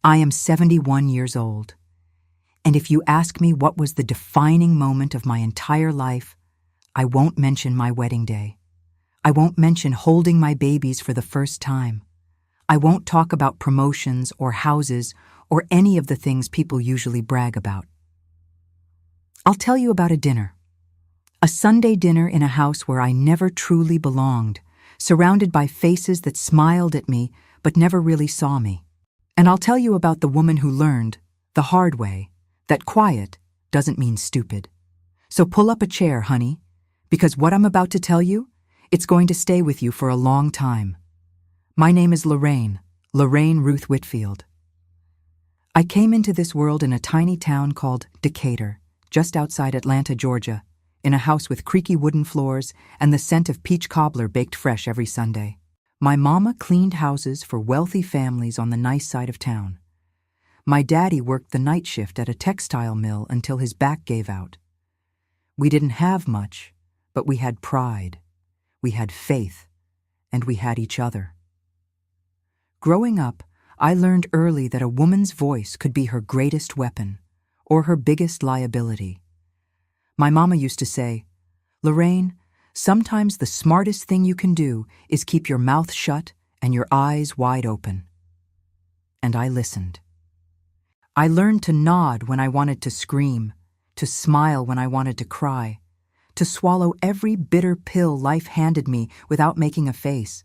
I am 71 years old, and if you ask me what was the defining moment of my entire life, I won't mention my wedding day. I won't mention holding my babies for the first time. I won't talk about promotions or houses or any of the things people usually brag about. I'll tell you about a dinner. A Sunday dinner in a house where I never truly belonged, surrounded by faces that smiled at me but never really saw me. And I'll tell you about the woman who learned, the hard way, that quiet doesn't mean stupid. So pull up a chair, honey, because what I'm about to tell you, it's going to stay with you for a long time. My name is Lorraine Ruth Whitfield. I came into this world in a tiny town called Decatur, just outside Atlanta, Georgia, in a house with creaky wooden floors and the scent of peach cobbler baked fresh every Sunday. My mama cleaned houses for wealthy families on the nice side of town. My daddy worked the night shift at a textile mill until his back gave out. We didn't have much, but we had pride, we had faith, and we had each other. Growing up, I learned early that a woman's voice could be her greatest weapon, or her biggest liability. My mama used to say, "Lorraine, sometimes the smartest thing you can do is keep your mouth shut and your eyes wide open." And I listened. I learned to nod when I wanted to scream, to smile when I wanted to cry, to swallow every bitter pill life handed me without making a face.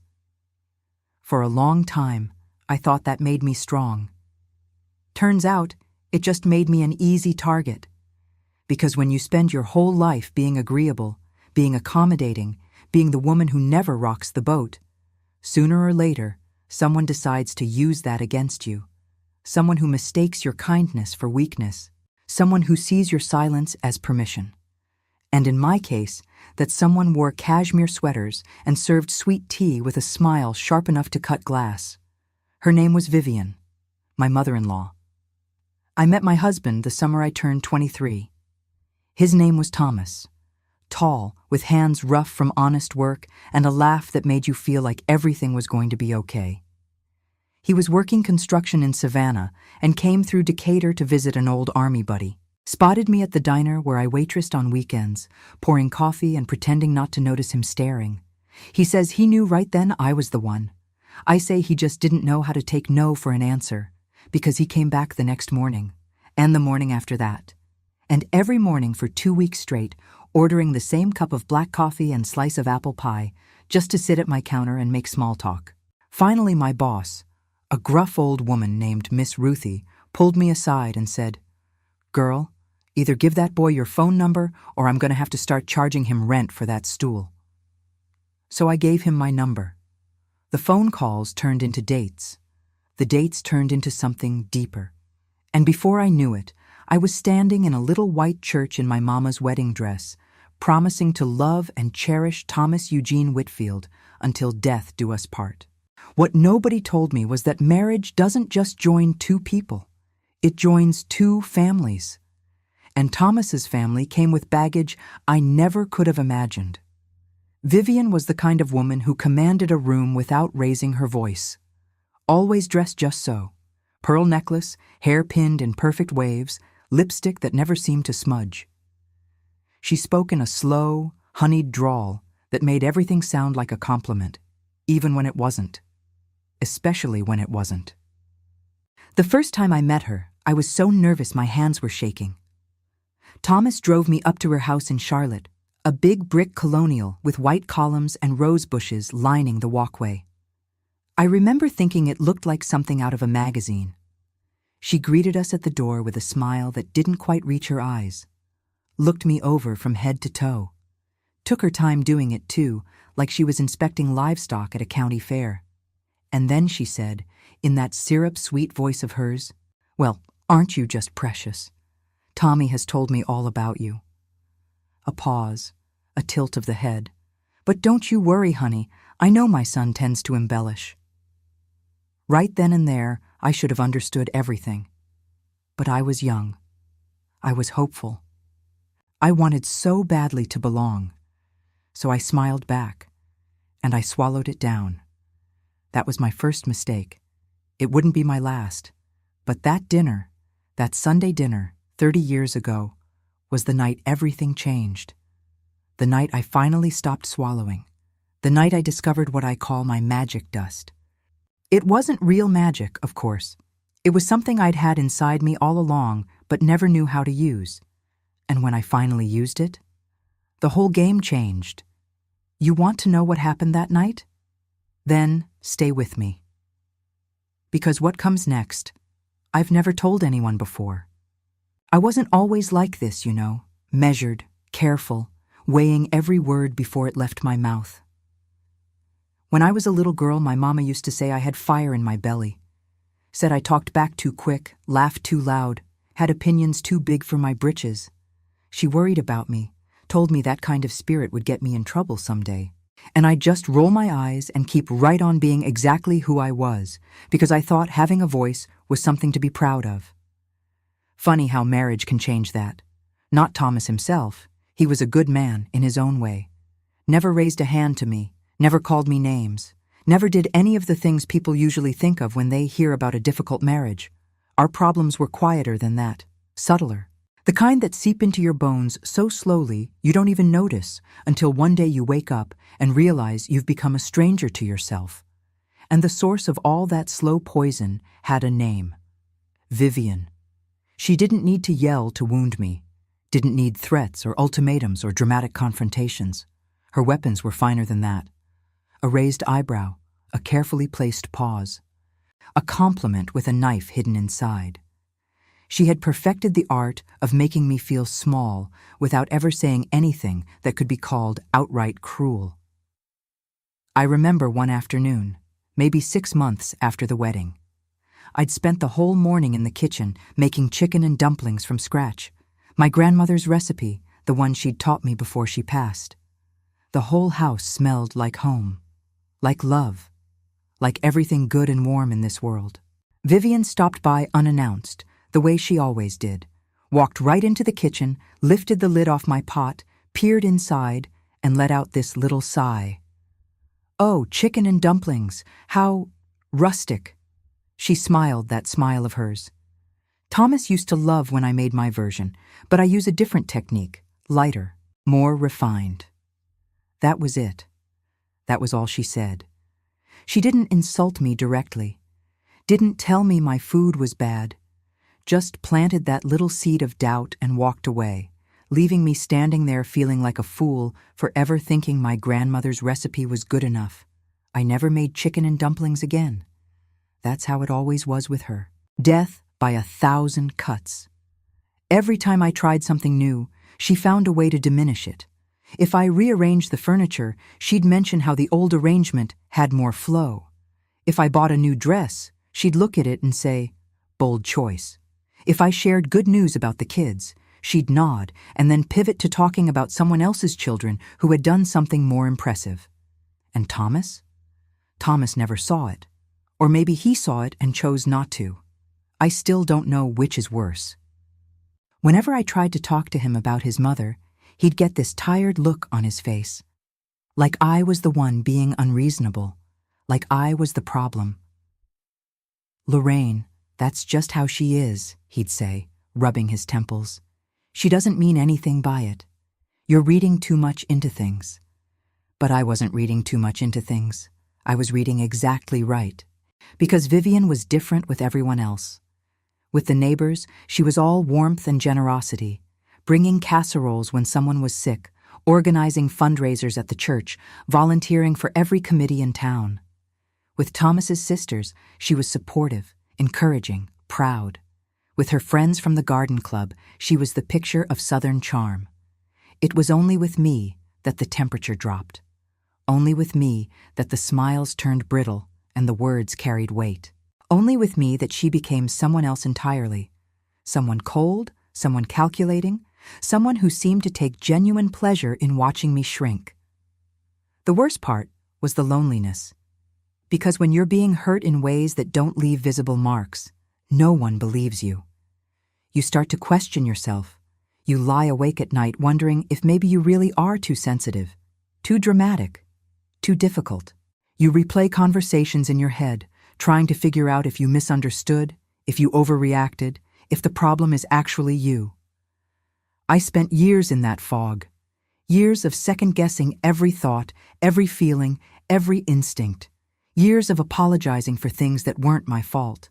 For a long time, I thought that made me strong. Turns out, it just made me an easy target. Because when you spend your whole life being agreeable, being accommodating, being the woman who never rocks the boat, sooner or later, someone decides to use that against you. Someone who mistakes your kindness for weakness. Someone who sees your silence as permission. And in my case, that someone wore cashmere sweaters and served sweet tea with a smile sharp enough to cut glass. Her name was Vivian, my mother-in-law. I met my husband the summer I turned 23. His name was Thomas, tall, with hands rough from honest work and a laugh that made you feel like everything was going to be okay. He was working construction in Savannah and came through Decatur to visit an old army buddy. Spotted me at the diner where I waitressed on weekends, pouring coffee and pretending not to notice him staring. He says he knew right then I was the one. I say he just didn't know how to take no for an answer, because he came back the next morning, and the morning after that, and every morning for 2 weeks straight, ordering the same cup of black coffee and slice of apple pie, just to sit at my counter and make small talk. Finally, my boss, a gruff old woman named Miss Ruthie, pulled me aside and said, "Girl, either give that boy your phone number or I'm going to have to start charging him rent for that stool." So I gave him my number. The phone calls turned into dates. The dates turned into something deeper. And before I knew it, I was standing in a little white church in my mama's wedding dress, promising to love and cherish Thomas Eugene Whitfield until death do us part. What nobody told me was that marriage doesn't just join two people. It joins two families. And Thomas's family came with baggage I never could have imagined. Vivian was the kind of woman who commanded a room without raising her voice. Always dressed just so. Pearl necklace, hair pinned in perfect waves, lipstick that never seemed to smudge. She spoke in a slow, honeyed drawl that made everything sound like a compliment, even when it wasn't. Especially when it wasn't. The first time I met her, I was so nervous my hands were shaking. Thomas drove me up to her house in Charlotte, a big brick colonial with white columns and rose bushes lining the walkway. I remember thinking it looked like something out of a magazine. She greeted us at the door with a smile that didn't quite reach her eyes, looked me over from head to toe, took her time doing it too, like she was inspecting livestock at a county fair. And then she said, in that syrup-sweet voice of hers, "Well, aren't you just precious? Tommy has told me all about you." A pause, a tilt of the head. "But don't you worry, honey. I know my son tends to embellish." Right then and there, I should have understood everything. But I was young. I was hopeful. I wanted so badly to belong. So I smiled back, and I swallowed it down. That was my first mistake. It wouldn't be my last, But that dinner, that Sunday dinner, 30 years ago, was the night everything changed. The night I finally stopped swallowing. The night I discovered what I call my magic dust. It wasn't real magic, of course. It was something I'd had inside me all along, but never knew how to use. And when I finally used it, the whole game changed. You want to know what happened that night? Then stay with me. Because what comes next, I've never told anyone before. I wasn't always like this, you know, measured, careful, weighing every word before it left my mouth. When I was a little girl, my mama used to say I had fire in my belly. Said I talked back too quick, laughed too loud, had opinions too big for my britches. She worried about me, told me that kind of spirit would get me in trouble someday. And I'd just roll my eyes and keep right on being exactly who I was, because I thought having a voice was something to be proud of. Funny how marriage can change that. Not Thomas himself. He was a good man in his own way. Never raised a hand to me, never called me names, never did any of the things people usually think of when they hear about a difficult marriage. Our problems were quieter than that, subtler. The kind that seep into your bones so slowly you don't even notice until one day you wake up and realize you've become a stranger to yourself. And the source of all that slow poison had a name. Vivian. She didn't need to yell to wound me, didn't need threats or ultimatums or dramatic confrontations. Her weapons were finer than that. A raised eyebrow, a carefully placed pause, a compliment with a knife hidden inside. She had perfected the art of making me feel small without ever saying anything that could be called outright cruel. I remember one afternoon, maybe 6 months after the wedding. I'd spent the whole morning in the kitchen making chicken and dumplings from scratch, my grandmother's recipe, the one she'd taught me before she passed. The whole house smelled like home, like love, like everything good and warm in this world. Vivian stopped by unannounced, the way she always did, walked right into the kitchen, lifted the lid off my pot, peered inside, and let out this little sigh. "Oh, chicken and dumplings, how rustic." She smiled, that smile of hers. Thomas used to love when I made my version, but I use a different technique, lighter, more refined. That was it. That was all she said. She didn't insult me directly, didn't tell me my food was bad, just planted that little seed of doubt and walked away, leaving me standing there feeling like a fool for ever thinking my grandmother's recipe was good enough. I never made chicken and dumplings again. That's how it always was with her. Death by 1,000 cuts. Every time I tried something new, she found a way to diminish it. If I rearranged the furniture, she'd mention how the old arrangement had more flow. If I bought a new dress, she'd look at it and say, "Bold choice." If I shared good news about the kids, she'd nod and then pivot to talking about someone else's children who had done something more impressive. And Thomas? Thomas never saw it. Or maybe he saw it and chose not to. I still don't know which is worse. Whenever I tried to talk to him about his mother, he'd get this tired look on his face. Like I was the one being unreasonable. Like I was the problem. "Lorraine, that's just how she is," he'd say, rubbing his temples. "She doesn't mean anything by it. You're reading too much into things." But I wasn't reading too much into things. I was reading exactly right. Because Vivian was different with everyone else. With the neighbors, she was all warmth and generosity, bringing casseroles when someone was sick, organizing fundraisers at the church, volunteering for every committee in town. With Thomas's sisters, she was supportive, encouraging, proud. With her friends from the garden club, she was the picture of Southern charm. It was only with me that the temperature dropped. Only with me that the smiles turned brittle and the words carried weight. Only with me that she became someone else entirely. Someone cold, someone calculating, someone who seemed to take genuine pleasure in watching me shrink. The worst part was the loneliness. Because when you're being hurt in ways that don't leave visible marks, no one believes you. You start to question yourself. You lie awake at night wondering if maybe you really are too sensitive, too dramatic, too difficult. You replay conversations in your head, trying to figure out if you misunderstood, if you overreacted, if the problem is actually you. I spent years in that fog, years of second-guessing every thought, every feeling, every instinct, years of apologizing for things that weren't my fault,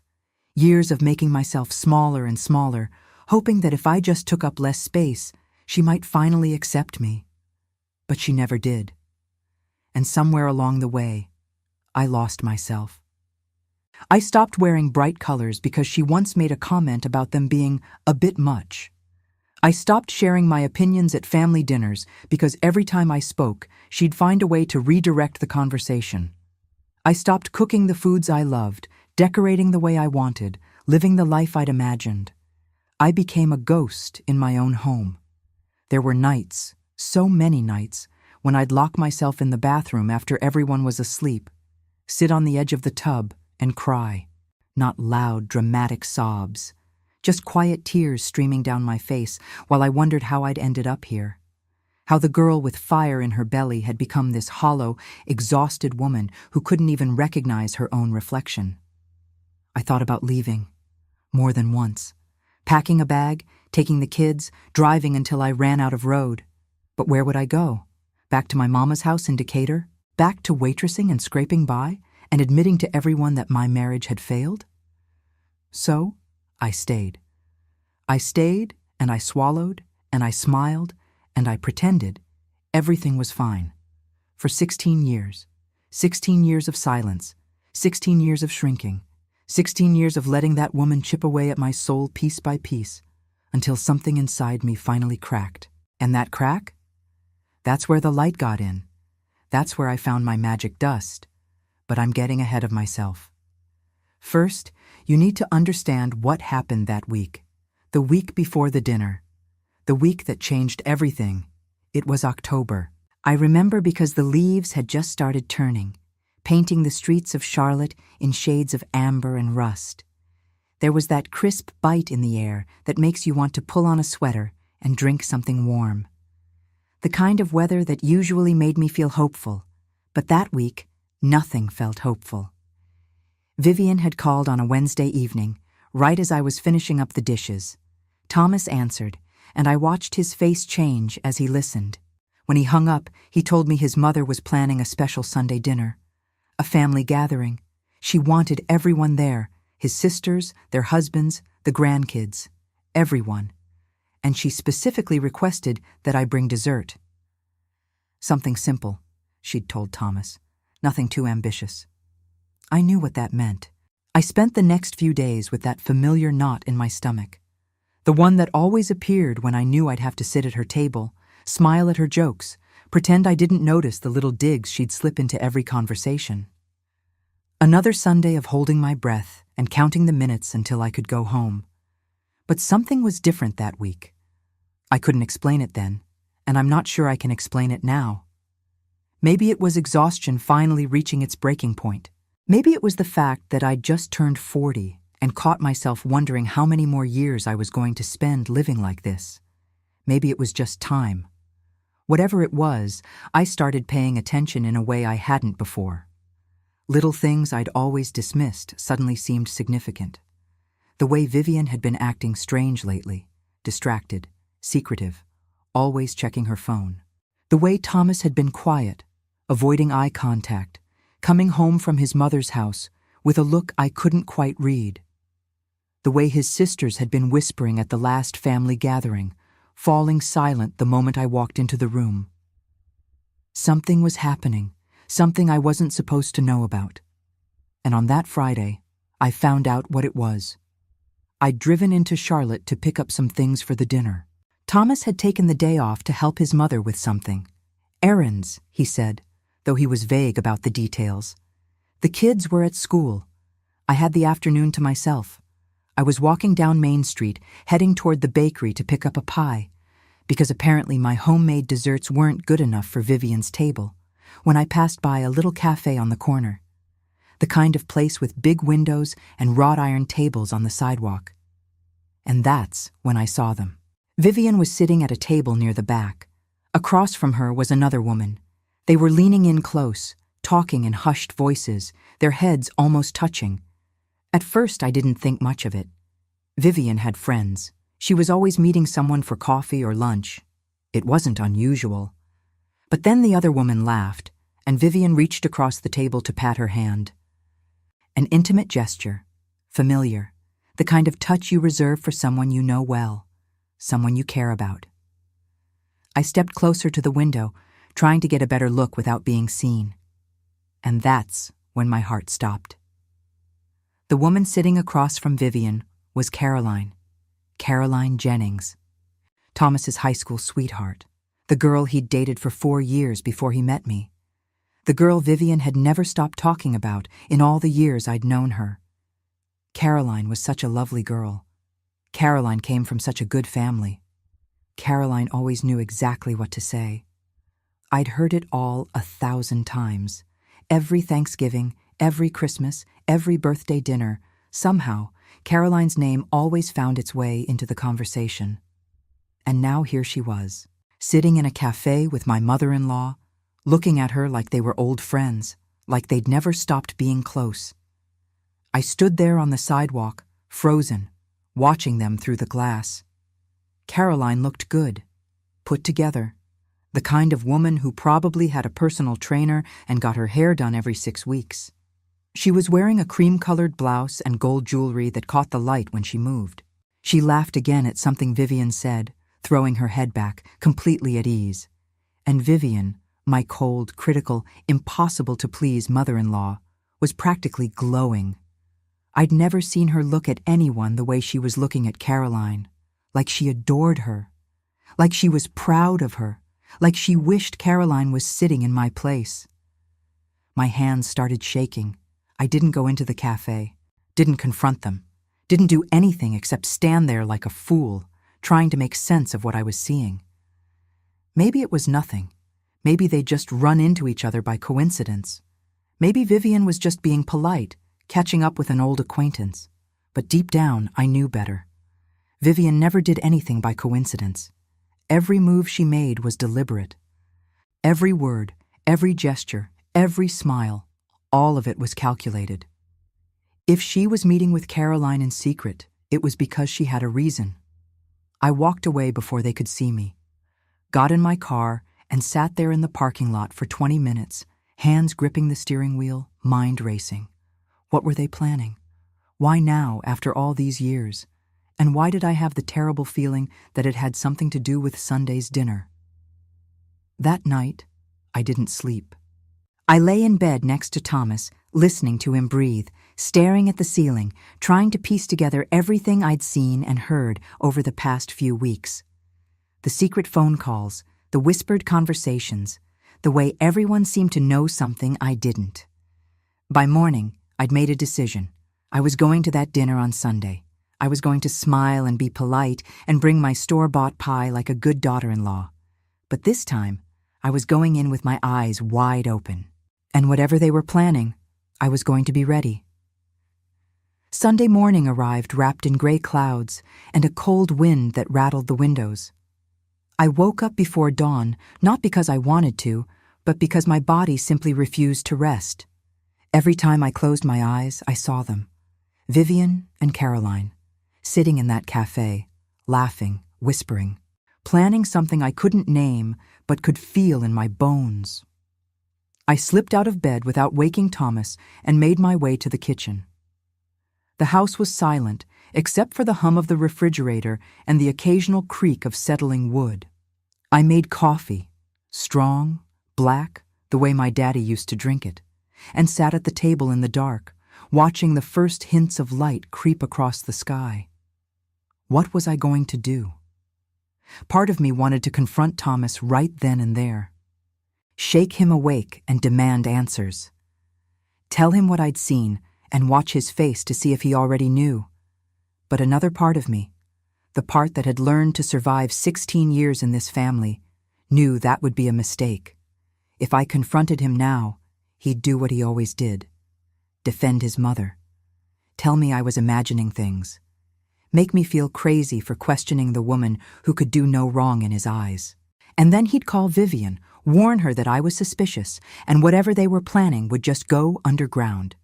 years of making myself smaller and smaller, hoping that if I just took up less space, she might finally accept me. But she never did. And somewhere along the way, I lost myself. I stopped wearing bright colors because she once made a comment about them being a bit much. I stopped sharing my opinions at family dinners because every time I spoke, she'd find a way to redirect the conversation. I stopped cooking the foods I loved, decorating the way I wanted, living the life I'd imagined. I became a ghost in my own home. There were nights, so many nights, when I'd lock myself in the bathroom after everyone was asleep, sit on the edge of the tub, and cry. Not loud, dramatic sobs, just quiet tears streaming down my face while I wondered how I'd ended up here. How the girl with fire in her belly had become this hollow, exhausted woman who couldn't even recognize her own reflection. I thought about leaving, more than once. Packing a bag, taking the kids, driving until I ran out of road. But where would I go? Back to my mama's house in Decatur? Back to waitressing and scraping by, and admitting to everyone that my marriage had failed? So, I stayed. I stayed, and I swallowed, and I smiled, and I pretended everything was fine. For 16 years. 16 years of silence. 16 years of shrinking. 16 years of letting that woman chip away at my soul piece by piece, until something inside me finally cracked. And that crack? That's where the light got in. That's where I found my magic dust. But I'm getting ahead of myself. First, you need to understand what happened that week. The week before the dinner. The week that changed everything. It was October. I remember because the leaves had just started turning, painting the streets of Charlotte in shades of amber and rust. There was that crisp bite in the air that makes you want to pull on a sweater and drink something warm. The kind of weather that usually made me feel hopeful, but that week, nothing felt hopeful. Vivian had called on a Wednesday evening, right as I was finishing up the dishes. Thomas answered, and I watched his face change as he listened. When he hung up, he told me his mother was planning a special Sunday dinner. A family gathering. She wanted everyone there, his sisters, their husbands, the grandkids, everyone. And she specifically requested that I bring dessert. Something simple, she'd told Thomas. Nothing too ambitious. I knew what that meant. I spent the next few days with that familiar knot in my stomach. The one that always appeared when I knew I'd have to sit at her table, smile at her jokes, pretend I didn't notice the little digs she'd slip into every conversation. Another Sunday of holding my breath and counting the minutes until I could go home. But something was different that week. I couldn't explain it then, and I'm not sure I can explain it now. Maybe it was exhaustion finally reaching its breaking point. Maybe it was the fact that I'd just turned 40 and caught myself wondering how many more years I was going to spend living like this. Maybe it was just time. Whatever it was, I started paying attention in a way I hadn't before. Little things I'd always dismissed suddenly seemed significant. The way Vivian had been acting strange lately, distracted, secretive, always checking her phone. The way Thomas had been quiet, avoiding eye contact, coming home from his mother's house with a look I couldn't quite read. The way his sisters had been whispering at the last family gathering, falling silent the moment I walked into the room. Something was happening, something I wasn't supposed to know about. And on that Friday, I found out what it was. I'd driven into Charlotte to pick up some things for the dinner. Thomas had taken the day off to help his mother with something. Errands, he said, though he was vague about the details. The kids were at school. I had the afternoon to myself. I was walking down Main Street, heading toward the bakery to pick up a pie, because apparently my homemade desserts weren't good enough for Vivian's table, when I passed by a little cafe on the corner. The kind of place with big windows and wrought iron tables on the sidewalk. And that's when I saw them. Vivian was sitting at a table near the back. Across from her was another woman. They were leaning in close, talking in hushed voices, their heads almost touching. At first, I didn't think much of it. Vivian had friends. She was always meeting someone for coffee or lunch. It wasn't unusual. But then the other woman laughed, and Vivian reached across the table to pat her hand. An intimate gesture, familiar, the kind of touch you reserve for someone you know well, someone you care about. I stepped closer to the window, trying to get a better look without being seen. And that's when my heart stopped. The woman sitting across from Vivian was Caroline Jennings, Thomas's high school sweetheart, the girl he'd dated for 4 years before he met me. The girl Vivian had never stopped talking about in all the years I'd known her. Caroline was such a lovely girl. Caroline came from such a good family. Caroline always knew exactly what to say. I'd heard it all 1,000 times. Every Thanksgiving, every Christmas, every birthday dinner, somehow, Caroline's name always found its way into the conversation. And now here she was, sitting in a cafe with my mother-in-law, looking at her like they were old friends, like they'd never stopped being close. I stood there on the sidewalk, frozen, watching them through the glass. Caroline looked good, put together, the kind of woman who probably had a personal trainer and got her hair done every 6 weeks. She was wearing a cream-colored blouse and gold jewelry that caught the light when she moved. She laughed again at something Vivian said, throwing her head back, completely at ease. And Vivian, my cold, critical, impossible-to-please mother-in-law, was practically glowing. I'd never seen her look at anyone the way she was looking at Caroline, like she adored her, like she was proud of her, like she wished Caroline was sitting in my place. My hands started shaking. I didn't go into the cafe, didn't confront them, didn't do anything except stand there like a fool, trying to make sense of what I was seeing. Maybe it was nothing. Maybe they'd just run into each other by coincidence. Maybe Vivian was just being polite, catching up with an old acquaintance. But deep down, I knew better. Vivian never did anything by coincidence. Every move she made was deliberate. Every word, every gesture, every smile, all of it was calculated. If she was meeting with Caroline in secret, it was because she had a reason. I walked away before they could see me, got in my car, and sat there in the parking lot for 20 minutes, hands gripping the steering wheel, mind racing. What were they planning? Why now, after all these years? And why did I have the terrible feeling that it had something to do with Sunday's dinner? That night, I didn't sleep. I lay in bed next to Thomas, listening to him breathe, staring at the ceiling, trying to piece together everything I'd seen and heard over the past few weeks. The secret phone calls, the whispered conversations, the way everyone seemed to know something I didn't. By morning, I'd made a decision. I was going to that dinner on Sunday. I was going to smile and be polite and bring my store-bought pie like a good daughter-in-law. But this time, I was going in with my eyes wide open. And whatever they were planning, I was going to be ready. Sunday morning arrived wrapped in gray clouds and a cold wind that rattled the windows. I woke up before dawn, not because I wanted to, but because my body simply refused to rest. Every time I closed my eyes, I saw them. Vivian and Caroline, sitting in that cafe, laughing, whispering, planning something I couldn't name but could feel in my bones. I slipped out of bed without waking Thomas and made my way to the kitchen. The house was silent, except for the hum of the refrigerator and the occasional creak of settling wood. I made coffee, strong, black, the way my daddy used to drink it, and sat at the table in the dark, watching the first hints of light creep across the sky. What was I going to do? Part of me wanted to confront Thomas right then and there. Shake him awake and demand answers. Tell him what I'd seen and watch his face to see if he already knew. But another part of me, the part that had learned to survive 16 years in this family, knew that would be a mistake. If I confronted him now, he'd do what he always did. Defend his mother. Tell me I was imagining things. Make me feel crazy for questioning the woman who could do no wrong in his eyes. And then he'd call Vivian, warn her that I was suspicious, and whatever they were planning would just go underground.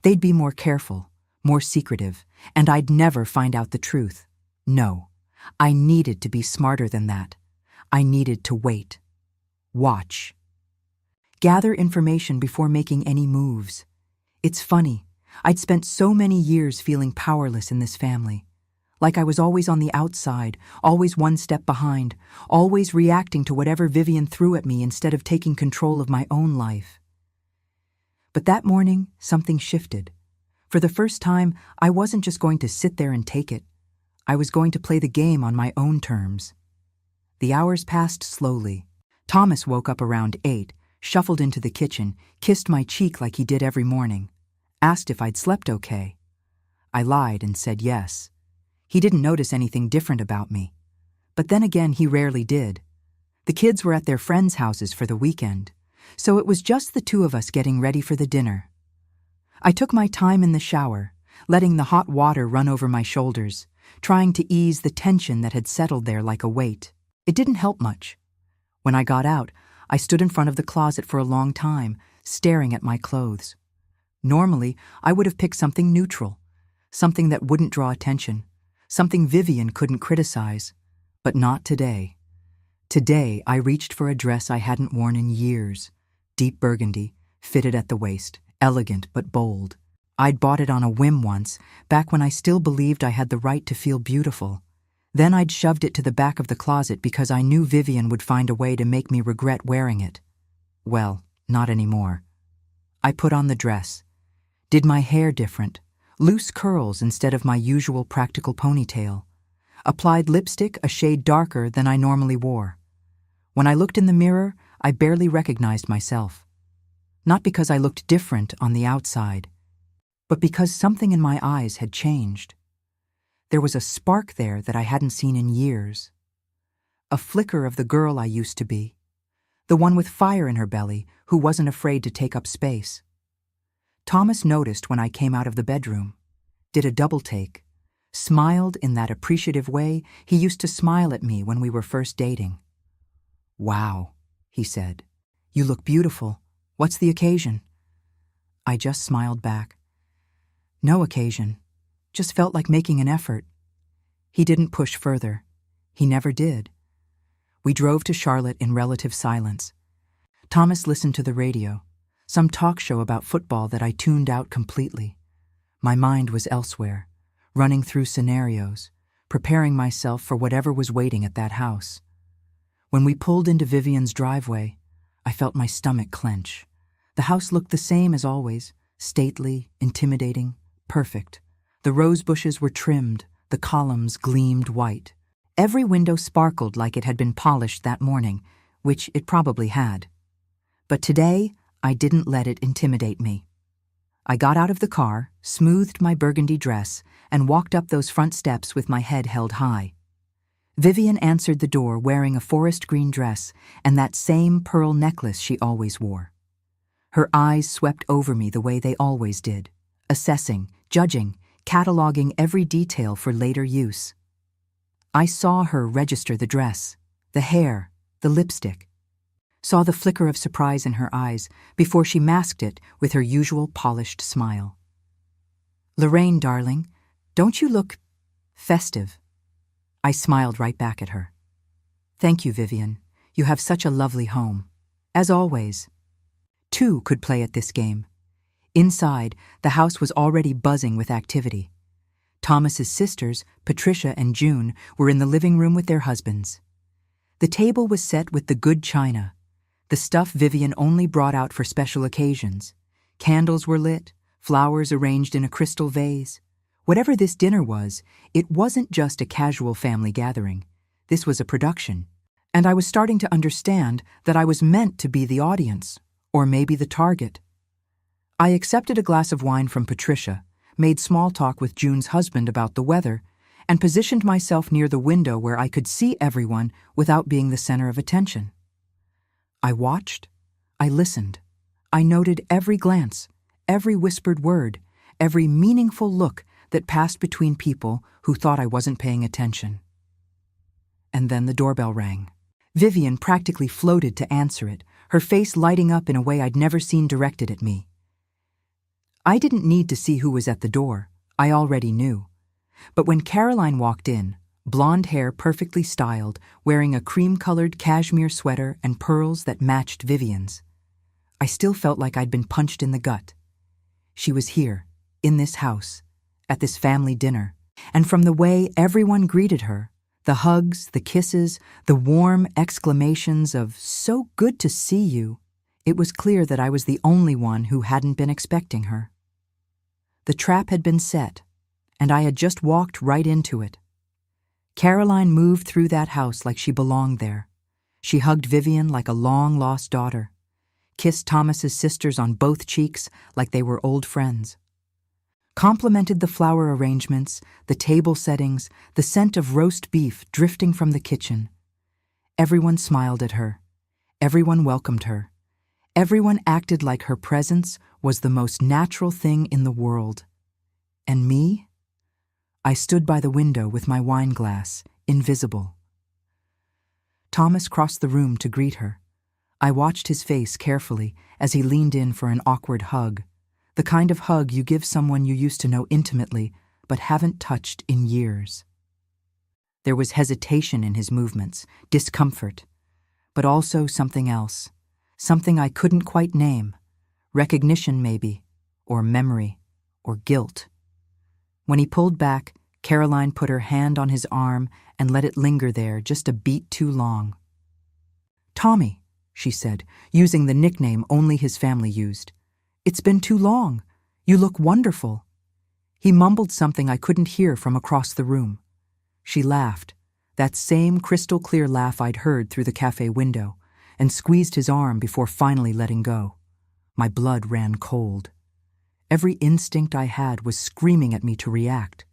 They'd be more careful, more secretive, and I'd never find out the truth. No, I needed to be smarter than that. I needed to wait. Watch. Gather information before making any moves. It's funny, I'd spent so many years feeling powerless in this family. Like I was always on the outside, always one step behind, always reacting to whatever Vivian threw at me instead of taking control of my own life. But that morning, something shifted. For the first time, I wasn't just going to sit there and take it. I was going to play the game on my own terms. The hours passed slowly. Thomas woke up around 8, shuffled into the kitchen, kissed my cheek like he did every morning, asked if I'd slept okay. I lied and said yes. He didn't notice anything different about me. But then again, he rarely did. The kids were at their friends' houses for the weekend, so it was just the two of us getting ready for the dinner. I took my time in the shower, letting the hot water run over my shoulders, trying to ease the tension that had settled there like a weight. It didn't help much. When I got out, I stood in front of the closet for a long time, staring at my clothes. Normally, I would have picked something neutral, something that wouldn't draw attention, something Vivian couldn't criticize. But not today. Today, I reached for a dress I hadn't worn in years. Deep burgundy, fitted at the waist, elegant but bold. I'd bought it on a whim once, back when I still believed I had the right to feel beautiful. Then I'd shoved it to the back of the closet because I knew Vivian would find a way to make me regret wearing it. Well, not anymore. I put on the dress. Did my hair different. Loose curls instead of my usual practical ponytail. Applied lipstick a shade darker than I normally wore. When I looked in the mirror, I barely recognized myself. Not because I looked different on the outside, but because something in my eyes had changed. There was a spark there that I hadn't seen in years. A flicker of the girl I used to be. The one with fire in her belly who wasn't afraid to take up space. Thomas noticed when I came out of the bedroom, did a double take, smiled in that appreciative way he used to smile at me when we were first dating. "Wow," he said. "You look beautiful. What's the occasion?" I just smiled back. "No occasion. Just felt like making an effort." He didn't push further. He never did. We drove to Charlotte in relative silence. Thomas listened to the radio, some talk show about football that I tuned out completely. My mind was elsewhere, running through scenarios, preparing myself for whatever was waiting at that house. When we pulled into Vivian's driveway, I felt my stomach clench. The house looked the same as always, stately, intimidating, perfect. The rose bushes were trimmed, the columns gleamed white. Every window sparkled like it had been polished that morning, which it probably had. But today, I didn't let it intimidate me. I got out of the car, smoothed my burgundy dress, and walked up those front steps with my head held high. Vivian answered the door wearing a forest green dress and that same pearl necklace she always wore. Her eyes swept over me the way they always did, assessing, judging, cataloging every detail for later use. I saw her register the dress, the hair, the lipstick. Saw the flicker of surprise in her eyes before she masked it with her usual polished smile. "Lorraine, darling, don't you look festive?" I smiled right back at her. "Thank you, Vivian. You have such a lovely home. As always." Two could play at this game. Inside, the house was already buzzing with activity. Thomas's sisters, Patricia and June, were in the living room with their husbands. The table was set with the good china, the stuff Vivian only brought out for special occasions. Candles were lit, flowers arranged in a crystal vase. Whatever this dinner was, it wasn't just a casual family gathering. This was a production. And I was starting to understand that I was meant to be the audience, or maybe the target. I accepted a glass of wine from Patricia, made small talk with June's husband about the weather, and positioned myself near the window where I could see everyone without being the center of attention. I watched, I listened, I noted every glance, every whispered word, every meaningful look that passed between people who thought I wasn't paying attention. And then the doorbell rang. Vivian practically floated to answer it, her face lighting up in a way I'd never seen directed at me. I didn't need to see who was at the door. I already knew. But when Caroline walked in, blonde hair perfectly styled, wearing a cream-colored cashmere sweater and pearls that matched Vivian's, I still felt like I'd been punched in the gut. She was here, in this house, at this family dinner, and from the way everyone greeted her, the hugs, the kisses, the warm exclamations of, "So good to see you," it was clear that I was the only one who hadn't been expecting her. The trap had been set, and I had just walked right into it. Caroline moved through that house like she belonged there. She hugged Vivian like a long-lost daughter, kissed Thomas's sisters on both cheeks like they were old friends, complimented the flower arrangements, the table settings, the scent of roast beef drifting from the kitchen. Everyone smiled at her. Everyone welcomed her. Everyone acted like her presence was the most natural thing in the world. And me? I stood by the window with my wine glass, invisible. Thomas crossed the room to greet her. I watched his face carefully as he leaned in for an awkward hug, the kind of hug you give someone you used to know intimately but haven't touched in years. There was hesitation in his movements, discomfort, but also something else, something I couldn't quite name, recognition maybe, or memory, or guilt. When he pulled back, Caroline put her hand on his arm and let it linger there just a beat too long. "Tommy," she said, using the nickname only his family used. "It's been too long. You look wonderful." He mumbled something I couldn't hear from across the room. She laughed, that same crystal-clear laugh I'd heard through the cafe window, and squeezed his arm before finally letting go. My blood ran cold. Every instinct I had was screaming at me to react,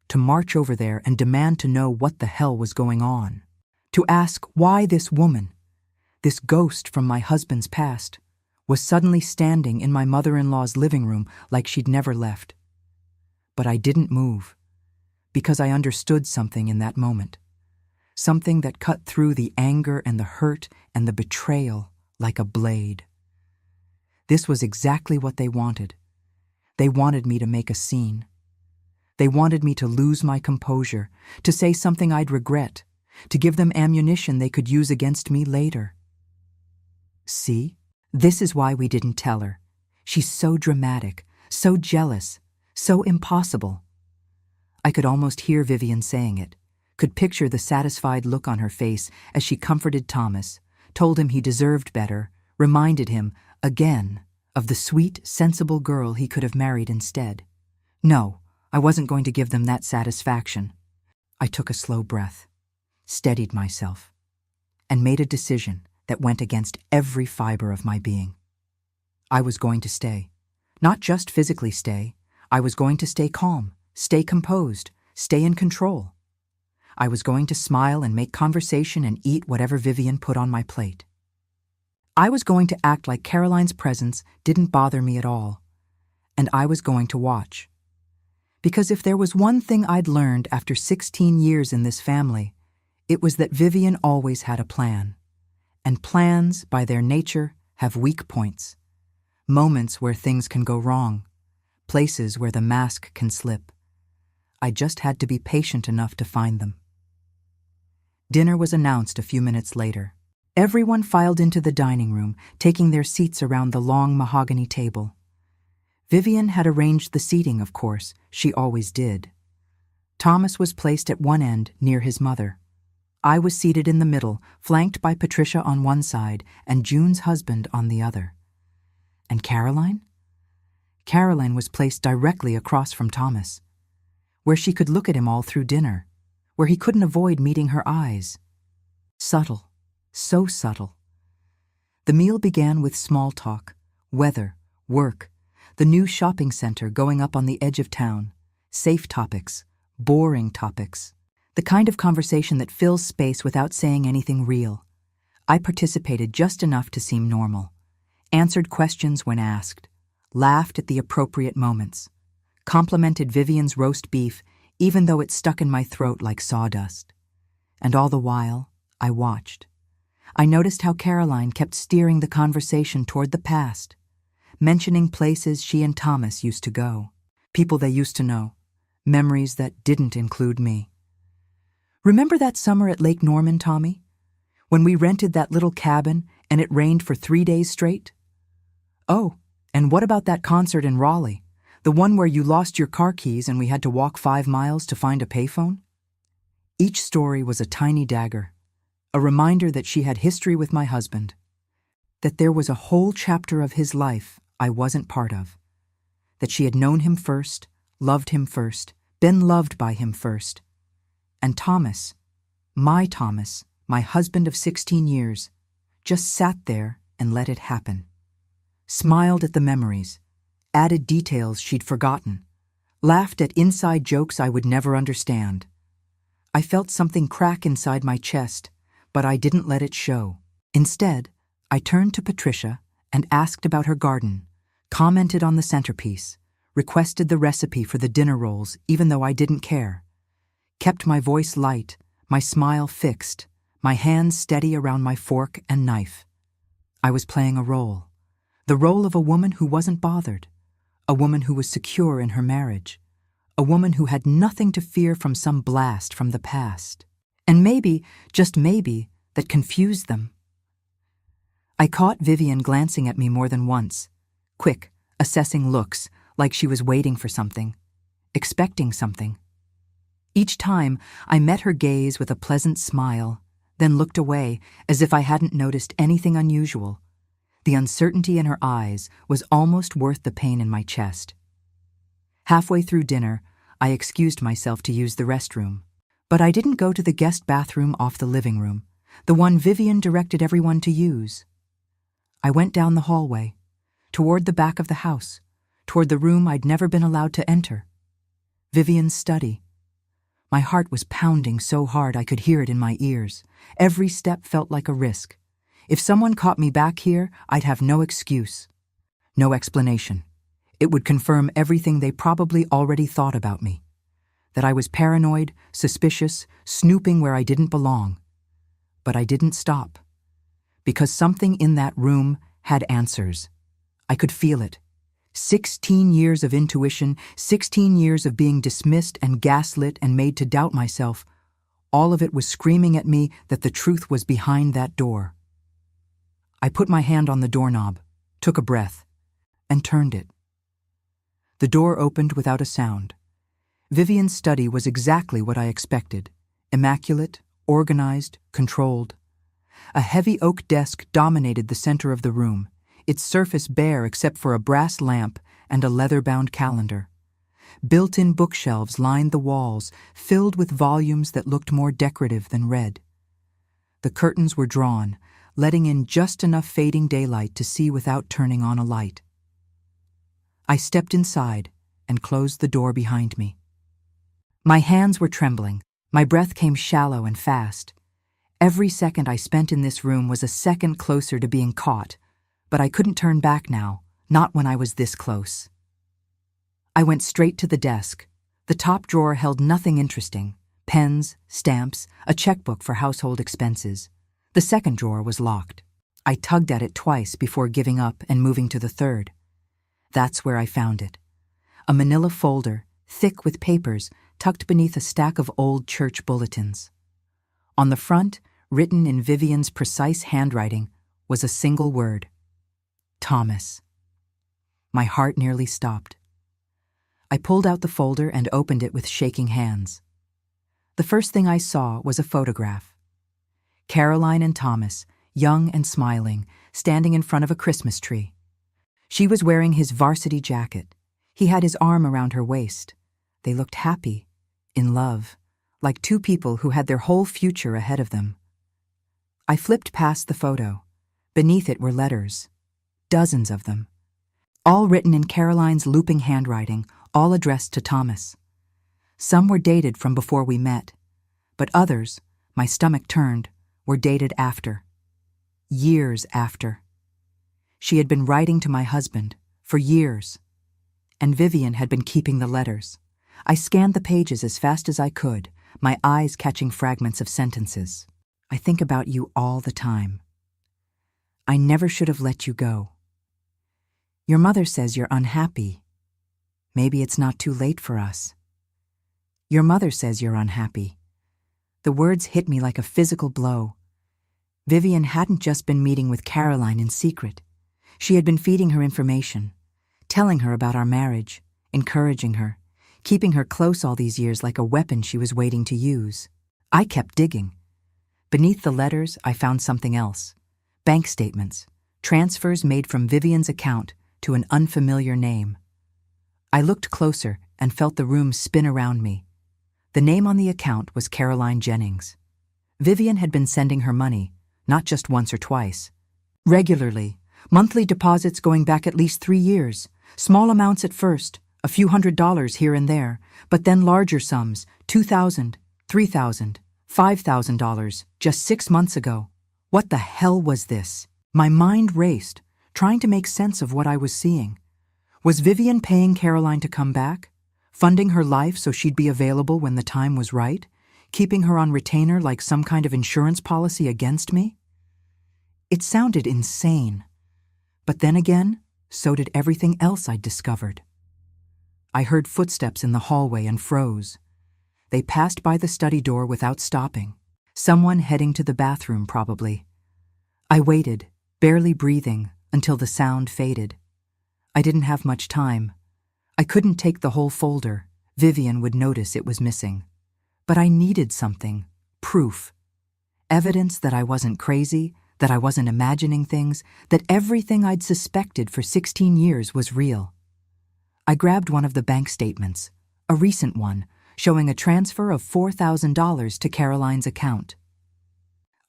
to march over there and demand to know what the hell was going on, to ask why this woman, this ghost from my husband's past, was suddenly standing in my mother-in-law's living room like she'd never left. But I didn't move, because I understood something in that moment, something that cut through the anger and the hurt and the betrayal like a blade. This was exactly what they wanted. They wanted me to make a scene. They wanted me to lose my composure, to say something I'd regret, to give them ammunition they could use against me later. See? This is why we didn't tell her. She's so dramatic, so jealous, so impossible. I could almost hear Vivian saying it, could picture the satisfied look on her face as she comforted Thomas, told him he deserved better, reminded him, again, of the sweet, sensible girl he could have married instead. No, I wasn't going to give them that satisfaction. I took a slow breath, steadied myself, and made a decision that went against every fiber of my being. I was going to stay. Not just physically stay. I was going to stay calm, stay composed, stay in control. I was going to smile and make conversation and eat whatever Vivian put on my plate. I was going to act like Caroline's presence didn't bother me at all, and I was going to watch. Because if there was one thing I'd learned after 16 years in this family, it was that Vivian always had a plan. And plans, by their nature, have weak points. Moments where things can go wrong. Places where the mask can slip. I just had to be patient enough to find them. Dinner was announced a few minutes later. Everyone filed into the dining room, taking their seats around the long mahogany table. Vivian had arranged the seating, of course. She always did. Thomas was placed at one end, near his mother. I was seated in the middle, flanked by Patricia on one side and June's husband on the other. And Caroline? Caroline was placed directly across from Thomas, where she could look at him all through dinner, where he couldn't avoid meeting her eyes. Subtle, so subtle. The meal began with small talk, weather, work, the new shopping center going up on the edge of town, safe topics, boring topics. The kind of conversation that fills space without saying anything real. I participated just enough to seem normal, answered questions when asked, laughed at the appropriate moments, complimented Vivian's roast beef even though it stuck in my throat like sawdust. And all the while, I watched. I noticed how Caroline kept steering the conversation toward the past, mentioning places she and Thomas used to go, people they used to know, memories that didn't include me. Remember that summer at Lake Norman, Tommy? When we rented that little cabin and it rained for 3 days straight? Oh, and what about that concert in Raleigh? The one where you lost your car keys and we had to walk 5 miles to find a payphone? Each story was a tiny dagger, a reminder that she had history with my husband, that there was a whole chapter of his life I wasn't part of, that she had known him first, loved him first, been loved by him first. And Thomas, my husband of 16 years, just sat there and let it happen. Smiled at the memories, added details she'd forgotten, laughed at inside jokes I would never understand. I felt something crack inside my chest, but I didn't let it show. Instead, I turned to Patricia and asked about her garden, commented on the centerpiece, requested the recipe for the dinner rolls even though I didn't care, kept my voice light, my smile fixed, my hands steady around my fork and knife. I was playing a role, the role of a woman who wasn't bothered, a woman who was secure in her marriage, a woman who had nothing to fear from some blast from the past. And maybe, just maybe, that confused them. I caught Vivian glancing at me more than once, quick, assessing looks, like she was waiting for something, expecting something. Each time, I met her gaze with a pleasant smile, then looked away as if I hadn't noticed anything unusual. The uncertainty in her eyes was almost worth the pain in my chest. Halfway through dinner, I excused myself to use the restroom. But I didn't go to the guest bathroom off the living room, the one Vivian directed everyone to use. I went down the hallway, toward the back of the house, toward the room I'd never been allowed to enter. Vivian's study. My heart was pounding so hard I could hear it in my ears. Every step felt like a risk. If someone caught me back here, I'd have no excuse, no explanation. It would confirm everything they probably already thought about me. That I was paranoid, suspicious, snooping where I didn't belong. But I didn't stop. Because something in that room had answers. I could feel it. 16 years of intuition, 16 years of being dismissed and gaslit and made to doubt myself. All of it was screaming at me that the truth was behind that door. I put my hand on the doorknob, took a breath, and turned it. The door opened without a sound. Vivian's study was exactly what I expected. Immaculate, organized, controlled. A heavy oak desk dominated the center of the room, its surface bare except for a brass lamp and a leather-bound calendar. Built-in bookshelves lined the walls, filled with volumes that looked more decorative than read. The curtains were drawn, letting in just enough fading daylight to see without turning on a light. I stepped inside and closed the door behind me. My hands were trembling. My breath came shallow and fast. Every second I spent in this room was a second closer to being caught, but I couldn't turn back now, not when I was this close. I went straight to the desk. The top drawer held nothing interesting: pens, stamps, a checkbook for household expenses. The second drawer was locked. I tugged at it twice before giving up and moving to the third. That's where I found it. A manila folder, thick with papers, tucked beneath a stack of old church bulletins. On the front, written in Vivian's precise handwriting, was a single word: Thomas. My heart nearly stopped. I pulled out the folder and opened it with shaking hands. The first thing I saw was a photograph. Caroline and Thomas, young and smiling, standing in front of a Christmas tree. She was wearing his varsity jacket. He had his arm around her waist. They looked happy, in love, like two people who had their whole future ahead of them. I flipped past the photo. Beneath it were letters, dozens of them, all written in Caroline's looping handwriting, all addressed to Thomas. Some were dated from before we met, but others, my stomach turned, were dated after. Years after. She had been writing to my husband for years, and Vivian had been keeping the letters. I scanned the pages as fast as I could, my eyes catching fragments of sentences. I think about you all the time. I never should have let you go. Your mother says you're unhappy. Maybe it's not too late for us. Your mother says you're unhappy. The words hit me like a physical blow. Vivian hadn't just been meeting with Caroline in secret. She had been feeding her information, telling her about our marriage, encouraging her, keeping her close all these years like a weapon she was waiting to use. I kept digging. Beneath the letters, I found something else. Bank statements, transfers made from Vivian's account to an unfamiliar name. I looked closer and felt the room spin around me. The name on the account was Caroline Jennings. Vivian had been sending her money, not just once or twice. Regularly, monthly deposits going back at least 3 years, small amounts at first, a few $100s here and there, but then larger sums, $2,000, $3,000, $5,000, just 6 months ago. What the hell was this? My mind raced, trying to make sense of what I was seeing. Was Vivian paying Caroline to come back? Funding her life so she'd be available when the time was right? Keeping her on retainer like some kind of insurance policy against me? It sounded insane. But then again, so did everything else I'd discovered. I heard footsteps in the hallway and froze. They passed by the study door without stopping. Someone heading to the bathroom, probably. I waited, barely breathing, until the sound faded. I didn't have much time. I couldn't take the whole folder. Vivian would notice it was missing. But I needed something. Proof. Evidence that I wasn't crazy, that I wasn't imagining things, that everything I'd suspected for 16 years was real. I grabbed one of the bank statements, a recent one, showing a transfer of $4,000 to Caroline's account.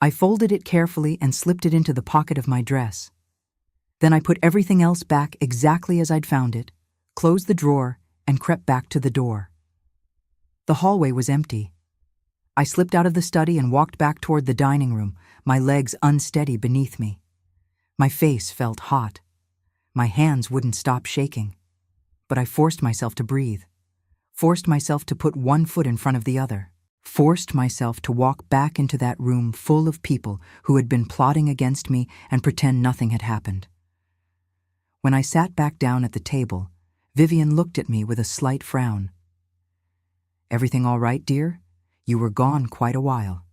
I folded it carefully and slipped it into the pocket of my dress. Then I put everything else back exactly as I'd found it, closed the drawer, and crept back to the door. The hallway was empty. I slipped out of the study and walked back toward the dining room, my legs unsteady beneath me. My face felt hot. My hands wouldn't stop shaking. But I forced myself to breathe, forced myself to put one foot in front of the other, forced myself to walk back into that room full of people who had been plotting against me and pretend nothing had happened. When I sat back down at the table, Vivian looked at me with a slight frown. "Everything all right, dear? You were gone quite a while."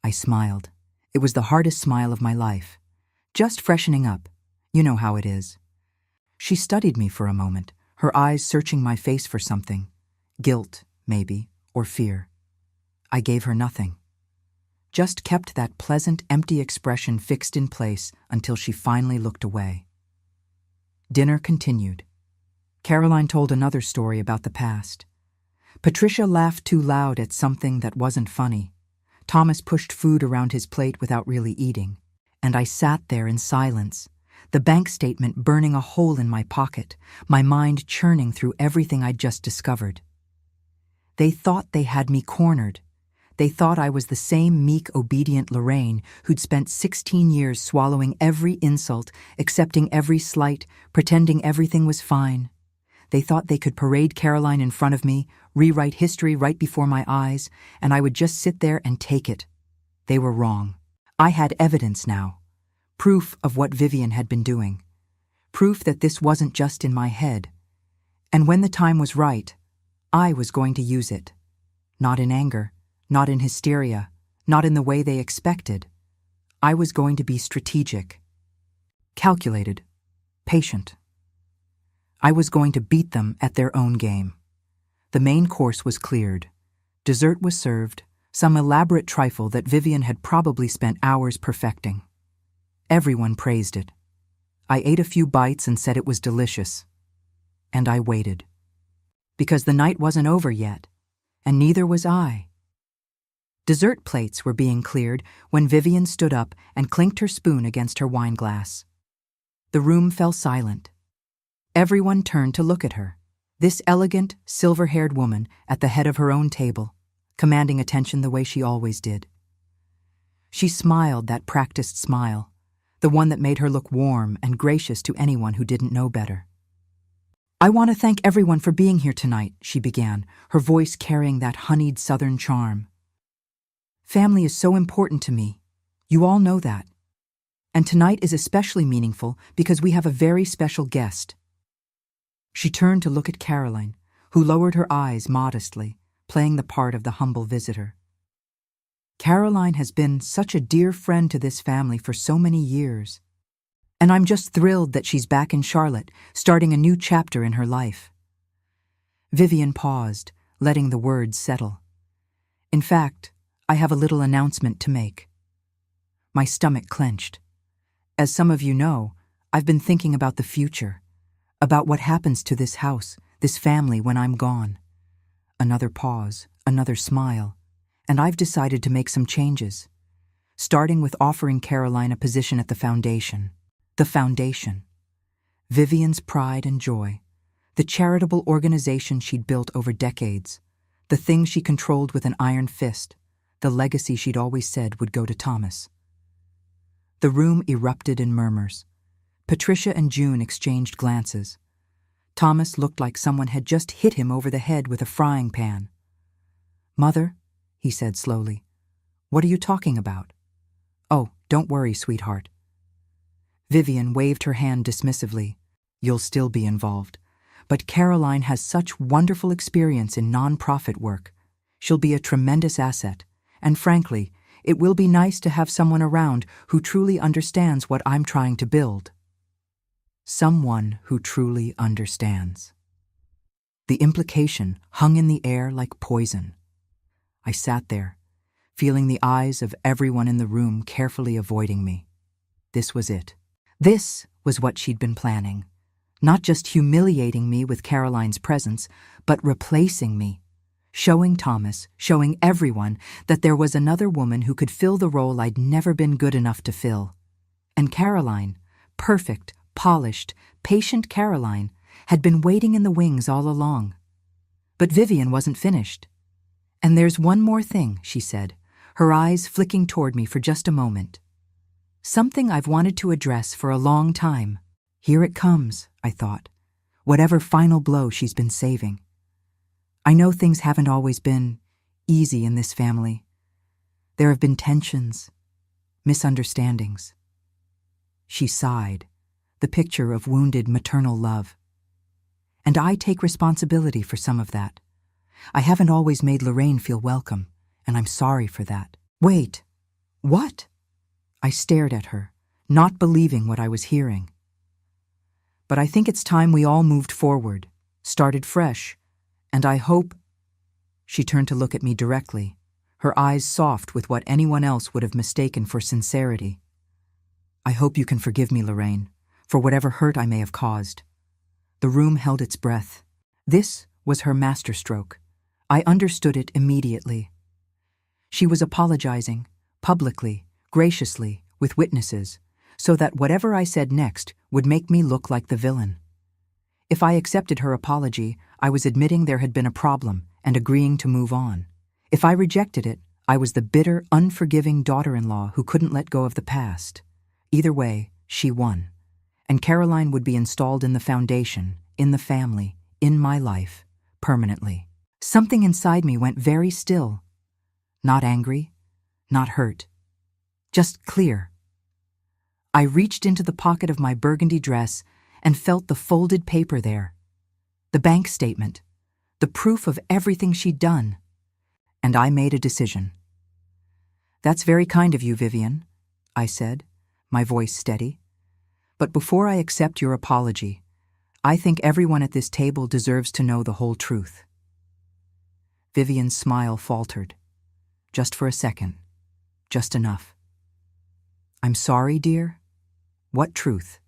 I smiled. It was the hardest smile of my life. Just freshening up. You know how it is. She studied me for a moment, her eyes searching my face for something. Guilt, maybe, or fear. I gave her nothing. Just kept that pleasant, empty expression fixed in place until she finally looked away. Dinner continued. Caroline told another story about the past. Patricia laughed too loud at something that wasn't funny. Thomas pushed food around his plate without really eating. And I sat there in silence, the bank statement burning a hole in my pocket, my mind churning through everything I'd just discovered. They thought they had me cornered. They thought I was the same meek, obedient Lorraine who'd spent 16 years swallowing every insult, accepting every slight, pretending everything was fine. They thought they could parade Caroline in front of me, rewrite history right before my eyes, and I would just sit there and take it. They were wrong. I had evidence now. Proof of what Vivian had been doing. Proof that this wasn't just in my head. And when the time was right, I was going to use it. Not in anger, not in hysteria, not in the way they expected. I was going to be strategic, calculated, patient. I was going to beat them at their own game. The main course was cleared. Dessert was served, some elaborate trifle that Vivian had probably spent hours perfecting. Everyone praised it. I ate a few bites and said it was delicious. And I waited. Because the night wasn't over yet, and neither was I. Dessert plates were being cleared when Vivian stood up and clinked her spoon against her wine glass. The room fell silent. Everyone turned to look at her, this elegant, silver-haired woman at the head of her own table, commanding attention the way she always did. She smiled that practiced smile, the one that made her look warm and gracious to anyone who didn't know better. "I want to thank everyone for being here tonight," she began, her voice carrying that honeyed southern charm. "Family is so important to me. You all know that. And tonight is especially meaningful because we have a very special guest." She turned to look at Caroline, who lowered her eyes modestly, playing the part of the humble visitor. Caroline has been such a dear friend to this family for so many years, and I'm just thrilled that she's back in Charlotte, starting a new chapter in her life. Vivian paused, letting the words settle. In fact, I have a little announcement to make. My stomach clenched. As some of you know, I've been thinking about the future, about what happens to this house, this family when I'm gone. Another pause, another smile, and I've decided to make some changes, starting with offering Caroline a position at the foundation. The foundation. Vivian's pride and joy, the charitable organization she'd built over decades, the thing she controlled with an iron fist, the legacy she'd always said would go to Thomas. The room erupted in murmurs. Patricia and June exchanged glances. Thomas looked like someone had just hit him over the head with a frying pan. "Mother," he said slowly, "what are you talking about?" "Oh, don't worry, sweetheart." Vivian waved her hand dismissively. "You'll still be involved. But Caroline has such wonderful experience in non-profit work. She'll be a tremendous asset, and frankly, it will be nice to have someone around who truly understands what I'm trying to build." Someone who truly understands. The implication hung in the air like poison. I sat there, feeling the eyes of everyone in the room carefully avoiding me. This was it. This was what she'd been planning. Not just humiliating me with Caroline's presence, but replacing me. Showing Thomas, showing everyone that there was another woman who could fill the role I'd never been good enough to fill. And Caroline, perfect, polished, patient Caroline, had been waiting in the wings all along. But Vivian wasn't finished. "And there's one more thing," she said, her eyes flicking toward me for just a moment. "Something I've wanted to address for a long time. Here it comes," I thought, whatever final blow she's been saving. I know things haven't always been easy in this family. There have been tensions, misunderstandings. She sighed, the picture of wounded maternal love. And I take responsibility for some of that. I haven't always made Lorraine feel welcome, and I'm sorry for that. "Wait, what?" I stared at her, not believing what I was hearing. "But I think it's time we all moved forward, started fresh, and I hope—" She turned to look at me directly, her eyes soft with what anyone else would have mistaken for sincerity. "I hope you can forgive me, Lorraine, for whatever hurt I may have caused." The room held its breath. This was her masterstroke. I understood it immediately. She was apologizing, publicly, graciously, with witnesses, so that whatever I said next would make me look like the villain. If I accepted her apology, I was admitting there had been a problem and agreeing to move on. If I rejected it, I was the bitter, unforgiving daughter-in-law who couldn't let go of the past. Either way, she won. And Caroline would be installed in the foundation, in the family, in my life, permanently. Something inside me went very still. Not angry, not hurt, just clear. I reached into the pocket of my burgundy dress and felt the folded paper there. The bank statement, the proof of everything she'd done. And I made a decision. "That's very kind of you, Vivian," I said, my voice steady. "But before I accept your apology, I think everyone at this table deserves to know the whole truth." Vivian's smile faltered. Just for a second. Just enough. "I'm sorry, dear? What truth?"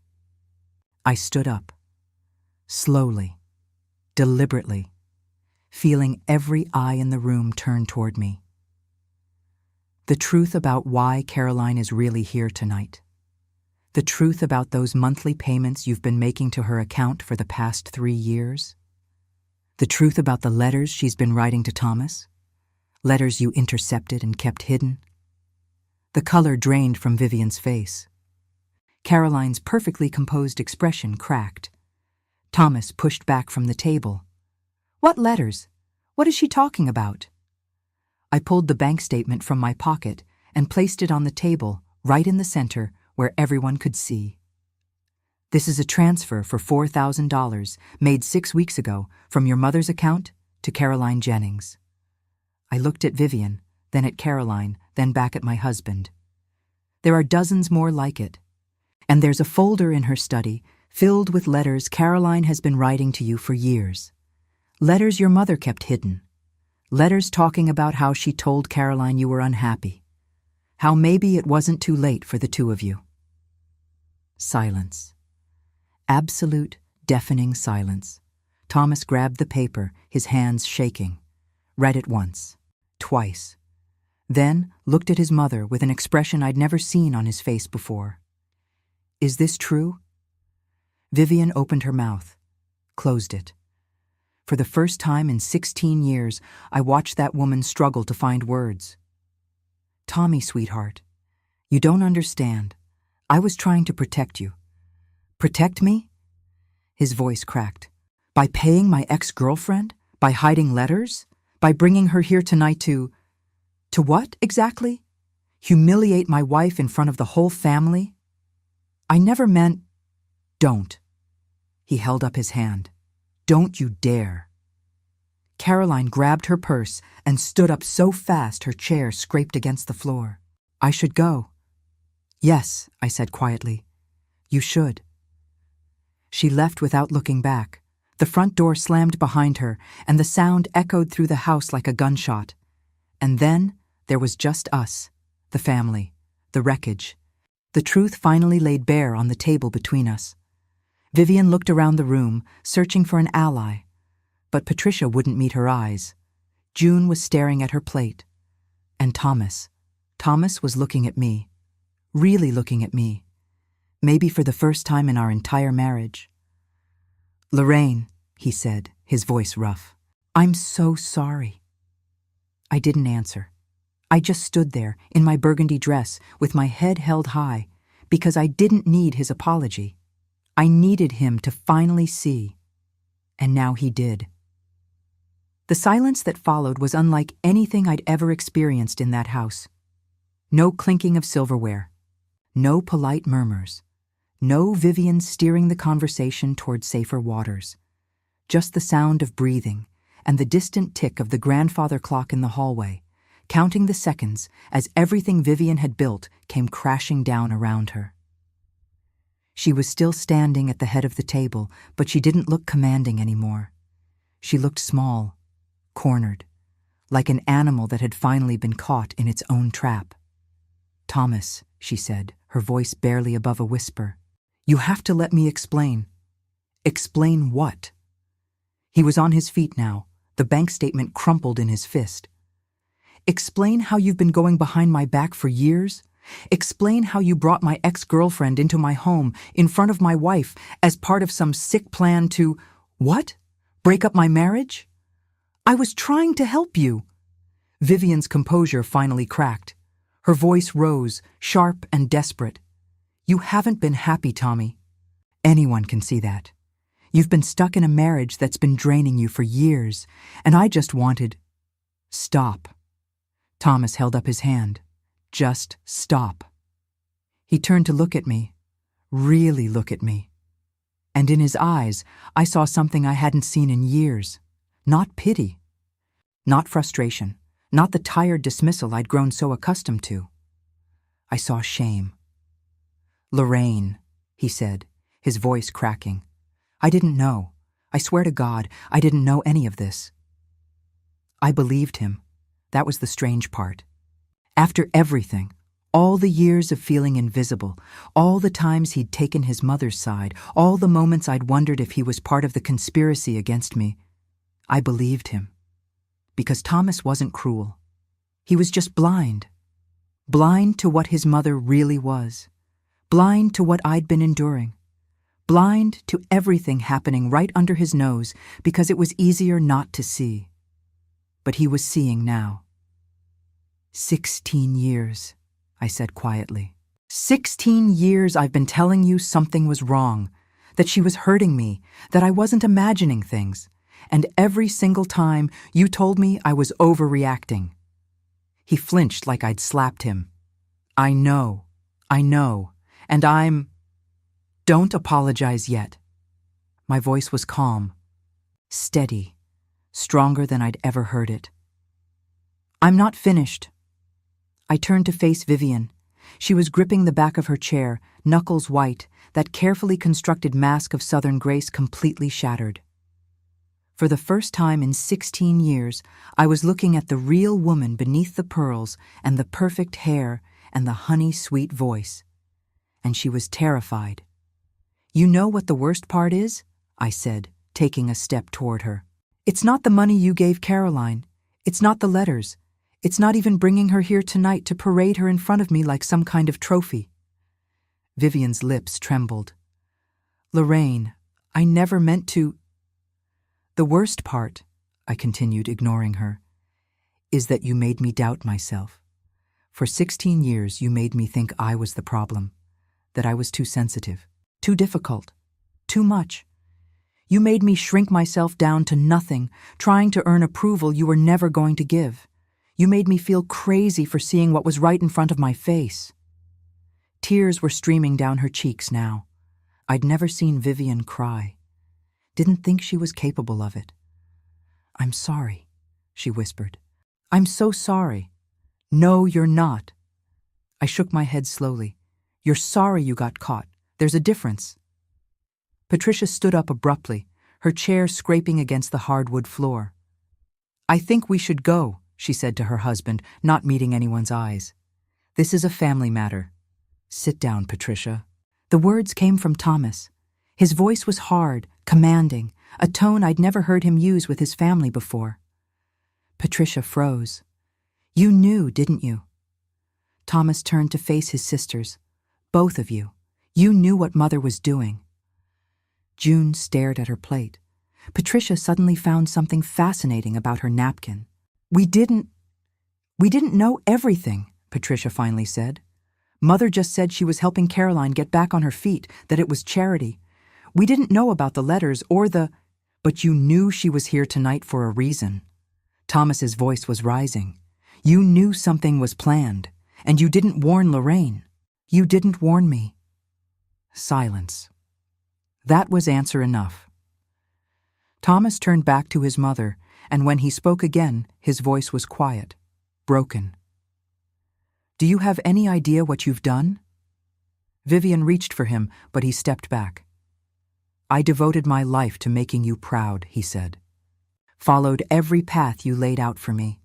I stood up. Slowly, deliberately, feeling every eye in the room turn toward me. The truth about why Caroline is really here tonight. The truth about those monthly payments you've been making to her account for the past 3 years. The truth about the letters she's been writing to Thomas. Letters you intercepted and kept hidden. The color drained from Vivian's face. Caroline's perfectly composed expression cracked. Thomas pushed back from the table. "What letters? What is she talking about?" I pulled the bank statement from my pocket and placed it on the table, right in the center, where everyone could see. "This is a transfer for $4,000 made 6 weeks ago from your mother's account to Caroline Jennings." I looked at Vivian, then at Caroline, then back at my husband. There are dozens more like it. And there's a folder in her study filled with letters Caroline has been writing to you for years. Letters your mother kept hidden. Letters talking about how she told Caroline you were unhappy. How maybe it wasn't too late for the two of you. Silence. Absolute, deafening silence. Thomas grabbed the paper, his hands shaking. Read it once, twice. Then looked at his mother with an expression I'd never seen on his face before. Is this true? Vivian opened her mouth, closed it. For the first time in 16 years, I watched that woman struggle to find words. Tommy, sweetheart, you don't understand. I was trying to protect you. Protect me? His voice cracked. By paying my ex-girlfriend? By hiding letters? By bringing her here tonight to what, exactly? Humiliate my wife in front of the whole family? I never meant... Don't. He held up his hand. Don't you dare. Caroline grabbed her purse and stood up so fast her chair scraped against the floor. I should go. Yes, I said quietly. You should. She left without looking back. The front door slammed behind her, and the sound echoed through the house like a gunshot. And then there was just us, the family, the wreckage. The truth finally laid bare on the table between us. Vivian looked around the room, searching for an ally. But Patricia wouldn't meet her eyes. June was staring at her plate. And Thomas was looking at me. Really looking at me. Maybe for the first time in our entire marriage. Lorraine, he said, his voice rough. I'm so sorry. I didn't answer. I just stood there, in my burgundy dress, with my head held high, because I didn't need his apology. I needed him to finally see. And now he did. The silence that followed was unlike anything I'd ever experienced in that house. No clinking of silverware. No polite murmurs. No Vivian steering the conversation toward safer waters. Just the sound of breathing and the distant tick of the grandfather clock in the hallway, counting the seconds as everything Vivian had built came crashing down around her. She was still standing at the head of the table, but she didn't look commanding anymore. She looked small, cornered, like an animal that had finally been caught in its own trap. Thomas, she said, her voice barely above a whisper, you have to let me explain. Explain what? He was on his feet now, the bank statement crumpled in his fist. Explain how you've been going behind my back for years? Explain how you brought my ex-girlfriend into my home in front of my wife as part of some sick plan to, what? Break up my marriage? I was trying to help you. Vivian's composure finally cracked. Her voice rose, sharp and desperate. You haven't been happy, Tommy. Anyone can see that. You've been stuck in a marriage that's been draining you for years, and I just wanted... Stop. Thomas held up his hand. Just stop. He turned to look at me, really look at me. And in his eyes, I saw something I hadn't seen in years. Not pity. Not frustration. Not the tired dismissal I'd grown so accustomed to. I saw shame. Lorraine, he said, his voice cracking. I didn't know. I swear to God, I didn't know any of this. I believed him. That was the strange part. After everything, all the years of feeling invisible, all the times he'd taken his mother's side, all the moments I'd wondered if he was part of the conspiracy against me, I believed him. Because Thomas wasn't cruel. He was just blind. Blind to what his mother really was. Blind to what I'd been enduring. Blind to everything happening right under his nose because it was easier not to see. But he was seeing now. 16 years, I said quietly. 16 years I've been telling you something was wrong, that she was hurting me, that I wasn't imagining things, and every single time you told me I was overreacting. He flinched like I'd slapped him. I know, and I'm... Don't apologize yet. My voice was calm, steady, stronger than I'd ever heard it. I'm not finished. I turned to face Vivian. She was gripping the back of her chair, knuckles white, that carefully constructed mask of Southern grace completely shattered. For the first time in 16 years, I was looking at the real woman beneath the pearls and the perfect hair and the honey-sweet voice. And she was terrified. "You know what the worst part is?" I said, taking a step toward her. "It's not the money you gave Caroline. It's not the letters. It's not even bringing her here tonight to parade her in front of me like some kind of trophy." Vivian's lips trembled. "Lorraine, I never meant to—" "The worst part," I continued, ignoring her, "is that you made me doubt myself. For 16 years you made me think I was the problem, that I was too sensitive, too difficult, too much. You made me shrink myself down to nothing, trying to earn approval you were never going to give. You made me feel crazy for seeing what was right in front of my face." Tears were streaming down her cheeks now. I'd never seen Vivian cry. Didn't think she was capable of it. "I'm sorry," she whispered. "I'm so sorry." "No, you're not." I shook my head slowly. "You're sorry you got caught. There's a difference." Patricia stood up abruptly, her chair scraping against the hardwood floor. "I think we should go," she said to her husband, not meeting anyone's eyes. "This is a family matter." "Sit down, Patricia." The words came from Thomas. His voice was hard, commanding, a tone I'd never heard him use with his family before. Patricia froze. "You knew, didn't you?" Thomas turned to face his sisters. "Both of you. You knew what Mother was doing." June stared at her plate. Patricia suddenly found something fascinating about her napkin. We didn't know everything," Patricia finally said. "Mother just said she was helping Caroline get back on her feet, that it was charity. We didn't know about the letters or the—" "But you knew she was here tonight for a reason." Thomas's voice was rising. "You knew something was planned, and you didn't warn Lorraine. You didn't warn me." Silence. That was answer enough. Thomas turned back to his mother, and when he spoke again, his voice was quiet, broken. "Do you have any idea what you've done?" Vivian reached for him, but he stepped back. "I devoted my life to making you proud," he said. "Followed every path you laid out for me.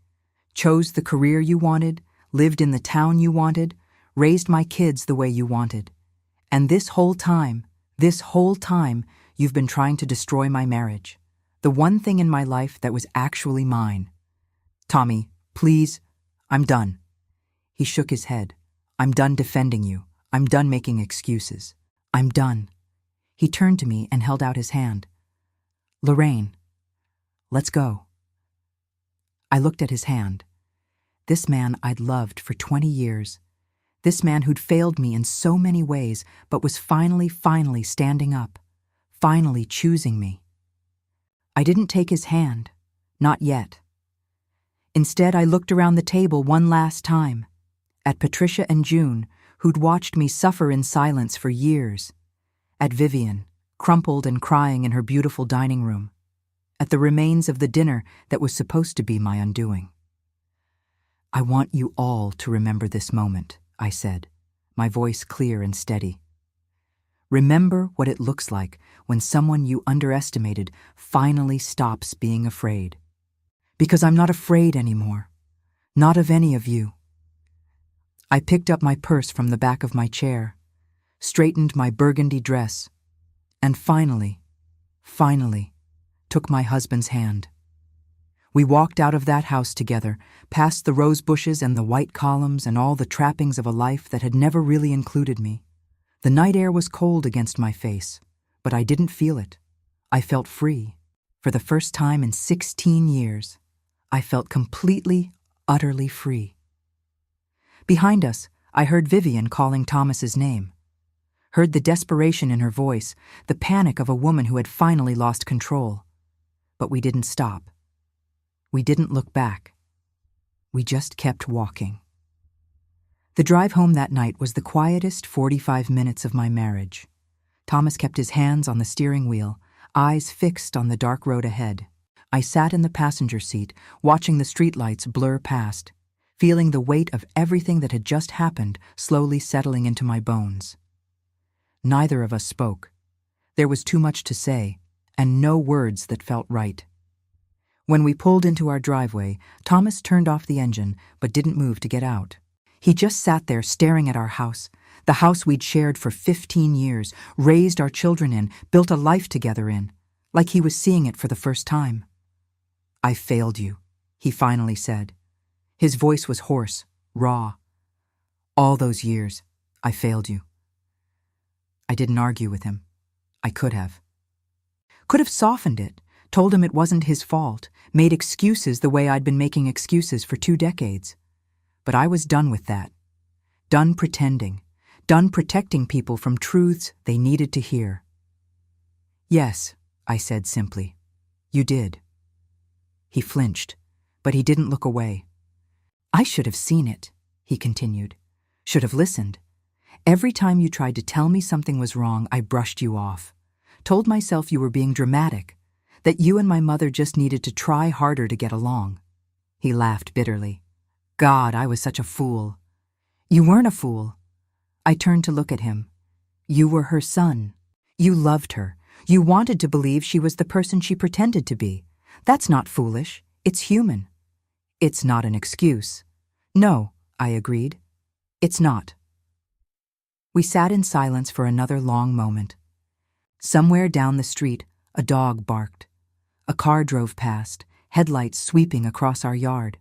Chose the career you wanted, lived in the town you wanted, raised my kids the way you wanted. And this whole time, you've been trying to destroy my marriage. The one thing in my life that was actually mine. Tommy, please, I'm done." He shook his head. "I'm done defending you. I'm done making excuses. I'm done." He turned to me and held out his hand. "Lorraine, let's go." I looked at his hand. This man I'd loved for 20 years. This man who'd failed me in so many ways, but was finally standing up, finally choosing me. I didn't take his hand, not yet. Instead, I looked around the table one last time, at Patricia and June, who'd watched me suffer in silence for years, at Vivian, crumpled and crying in her beautiful dining room, at the remains of the dinner that was supposed to be my undoing. "I want you all to remember this moment," I said, my voice clear and steady. "Remember what it looks like when someone you underestimated finally stops being afraid. Because I'm not afraid anymore. Not of any of you." I picked up my purse from the back of my chair, straightened my burgundy dress, and finally, took my husband's hand. We walked out of that house together, past the rose bushes and the white columns and all the trappings of a life that had never really included me. The night air was cold against my face, but I didn't feel it. I felt free. For the first time in 16 years, I felt completely, utterly free. Behind us, I heard Vivian calling Thomas's name. Heard the desperation in her voice, the panic of a woman who had finally lost control. But we didn't stop. We didn't look back. We just kept walking. The drive home that night was the quietest 45 minutes of my marriage. Thomas kept his hands on the steering wheel, eyes fixed on the dark road ahead. I sat in the passenger seat, watching the streetlights blur past, feeling the weight of everything that had just happened slowly settling into my bones. Neither of us spoke. There was too much to say, and no words that felt right. When we pulled into our driveway, Thomas turned off the engine but didn't move to get out. He just sat there staring at our house, the house we'd shared for 15 years, raised our children in, built a life together in, like he was seeing it for the first time. "I failed you," he finally said. His voice was hoarse, raw. "All those years, I failed you." I didn't argue with him. I could have. Could have softened it, told him it wasn't his fault, made excuses the way I'd been making excuses for 2 decades. But I was done with that. Done pretending. Done protecting people from truths they needed to hear. "Yes," I said simply. "You did." He flinched, but he didn't look away. "I should have seen it," he continued. "Should have listened. Every time you tried to tell me something was wrong, I brushed you off. Told myself you were being dramatic, that you and my mother just needed to try harder to get along." He laughed bitterly. "God, I was such a fool." "You weren't a fool." I turned to look at him. "You were her son. You loved her. You wanted to believe she was the person she pretended to be. That's not foolish. It's human." "It's not an excuse." "No," I agreed. "It's not." We sat in silence for another long moment. Somewhere down the street, a dog barked. A car drove past, headlights sweeping across our yard.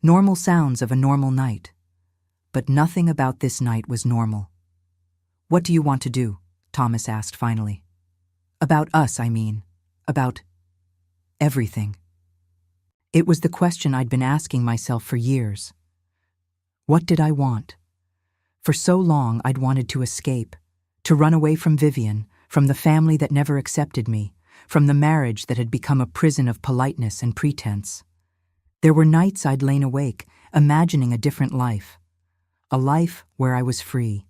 Normal sounds of a normal night. But nothing about this night was normal. "What do you want to do?" Thomas asked finally. "About us, I mean. About everything." It was the question I'd been asking myself for years. What did I want? For so long I'd wanted to escape, to run away from Vivian, from the family that never accepted me, from the marriage that had become a prison of politeness and pretense. There were nights I'd lain awake, imagining a different life, a life where I was free.